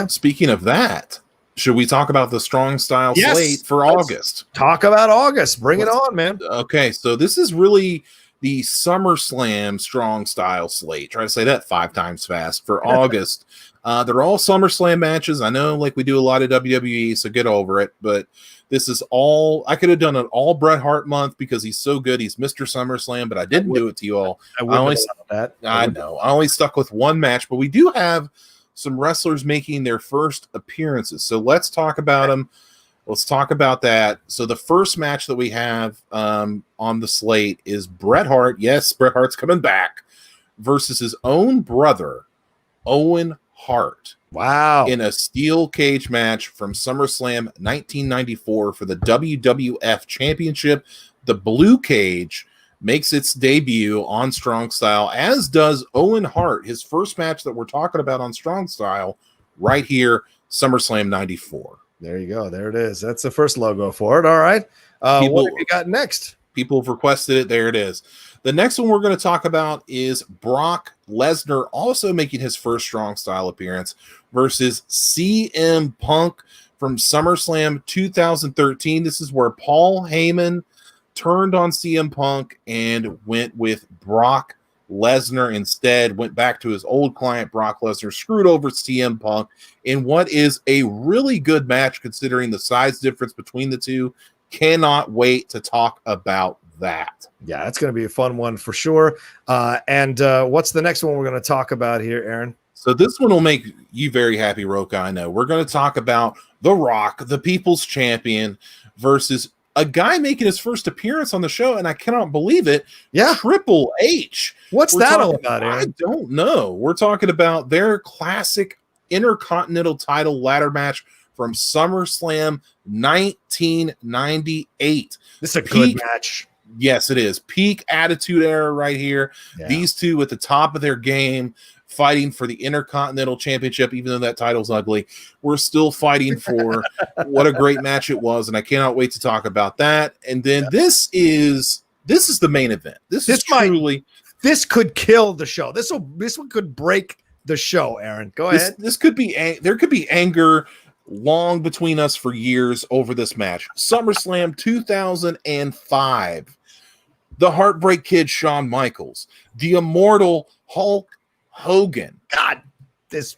Speaking of that, should we talk about the Strong Style slate for August? Talk about August. Bring it on, man. Okay, so this is really the SummerSlam Strong Style slate. Try to say that 5 times fast for August. They're all SummerSlam matches. I know, like we do a lot of WWE, so get over it. But this is all. I could have done an all Bret Hart month because he's so good. He's Mr. SummerSlam, but I didn't do it to you all. I know. I only stuck with one match, but we do have some wrestlers making their first appearances. So let's talk about them. Let's talk about that. So the first match that we have on the slate is Bret Hart. Yes, Bret Hart's coming back versus his own brother, Owen Hart. Wow. In a steel cage match from SummerSlam 1994 for the WWF Championship. The blue cage makes its debut on Strong Style, as does Owen Hart, his first match that we're talking about on Strong Style right here, SummerSlam 94. There you go. There it is. That's the first logo for it. All right. What have you got next? People have requested it. There it is. The next one we're going to talk about is Brock Lesnar, also making his first Strong Style appearance, versus CM Punk from SummerSlam 2013. This is where Paul Heyman turned on CM Punk and went with Brock Lesnar instead, went back to his old client, Brock Lesnar, screwed over CM Punk in what is a really good match considering the size difference between the two. Cannot wait to talk about that. Yeah, it's going to be a fun one for sure. And what's the next one we're going to talk about here, Aaron? So this one will make you very happy, Rocha, I know. We're going to talk about The Rock, the People's Champion, versus a guy making his first appearance on the show, and I cannot believe it. Yeah. Triple H. What's that all about, Aaron? I don't know. We're talking about their classic Intercontinental title ladder match from SummerSlam 1998. This is a good match. Yes, it is. Peak Attitude Era right here. Yeah. These two at the top of their game, fighting for the Intercontinental Championship, even though that title's ugly. We're still fighting for what a great match it was, and I cannot wait to talk about that. And then this is the main event. This could kill the show. This one could break the show, Aaron. Go ahead. There could be anger long between us for years over this match. SummerSlam 2005. The Heartbreak Kid Shawn Michaels, the Immortal Hulk Hogan. God, it's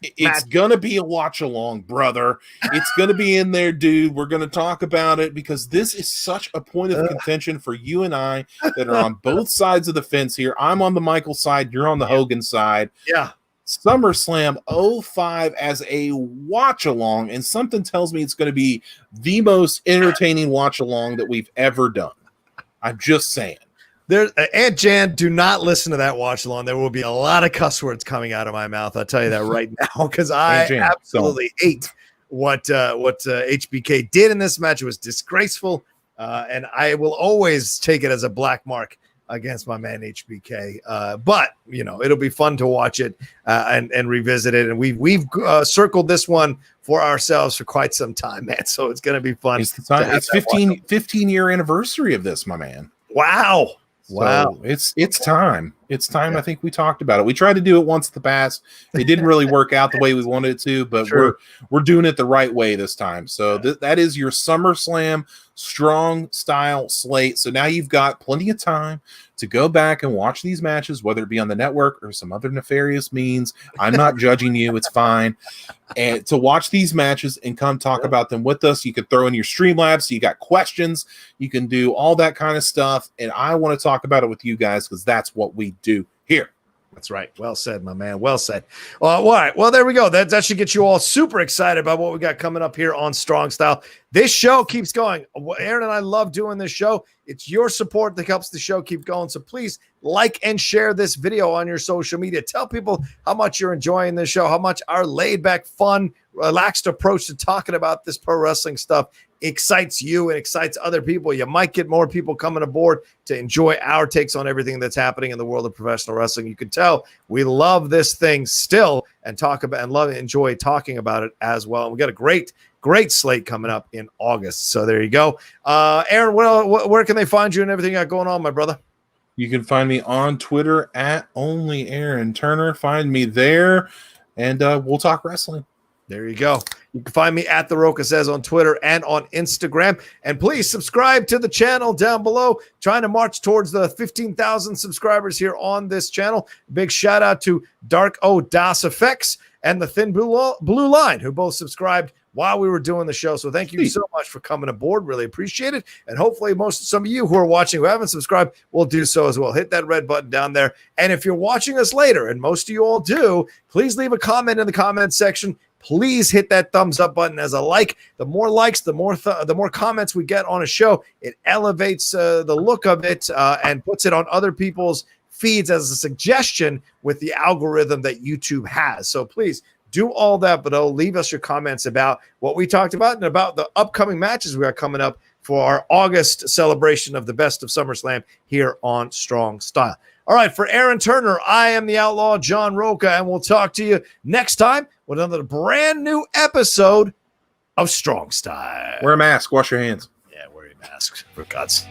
gonna be a watch along, brother. It's gonna be in there, dude. We're gonna talk about it because this is such a point of contention for you and I that are on both sides of the fence here. I'm on the Michael side, you're on the Hogan side. Yeah. SummerSlam '05 as a watch along, and something tells me it's going to be the most entertaining watch along that we've ever done. I'm just saying. Aunt Jan, do not listen to that watch along. There will be a lot of cuss words coming out of my mouth. I'll tell you that right now, because I absolutely hate what HBK did in this match. It was disgraceful, and I will always take it as a black mark against my man HBK. But it'll be fun to watch it and revisit it. And we've circled this one for ourselves for quite some time, man. So it's going to be fun. It's 15 year anniversary of this, my man. Wow. So it's time. It's time. Yeah. I think we talked about it. We tried to do it once in the past. It didn't really work out the way we wanted it to, but we're doing it the right way this time. So that is your SummerSlam strong style slate. So now you've got plenty of time to go back and watch these matches, whether it be on the network or some other nefarious means. I'm not judging you. It's fine. And to watch these matches and come talk about them with us. You can throw in your Streamlabs. So you got questions. You can do all that kind of stuff. And I want to talk about it with you guys because that's what we do here. That's right. Well said, my man. Well said. All right. Well, there we go. That should get you all super excited about what we got coming up here on Strong Style. This show keeps going. Aaron and I love doing this show. It's your support that helps the show keep going. So please like and share this video on your social media. Tell people how much you're enjoying this show, how much our laid-back, fun, relaxed approach to talking about this pro wrestling stuff excites you and excites other people. You might get more people coming aboard to enjoy our takes on everything that's happening in the world of professional wrestling. You can tell we love this thing still and enjoy talking about it as well. And we got a great slate coming up in August. So there you go. Aaron, where can they find you and everything you got going on, my brother? You can find me on Twitter at only Aaron Turner. Find me there, and we'll talk wrestling. There you go. You can find me at The Rocha Says on Twitter and on Instagram. And please subscribe to the channel down below. Trying to march towards the 15,000 subscribers here on this channel. Big shout out to Dark O Das Effects and the Thin Blue Line, who both subscribed while we were doing the show. So thank you so much for coming aboard. Really appreciate it. And hopefully some of you who are watching who haven't subscribed will do so as well. Hit that red button down there. And if you're watching us later, and most of you all do, please leave a comment in the comment section. Please hit that thumbs up button as a like. The more likes, the more comments we get on a show. It elevates the look of it and puts it on other people's feeds as a suggestion with the algorithm that YouTube has. So please do all that, but leave us your comments about what we talked about and about the upcoming matches we got coming up for our August celebration of the Best of SummerSlam here on Strong Style. All right, for Aaron Turner, I am the Outlaw John Rocha, and we'll talk to you next time with another brand new episode of Strong Style. Wear a mask. Wash your hands. Yeah, wear your mask, for God's sake.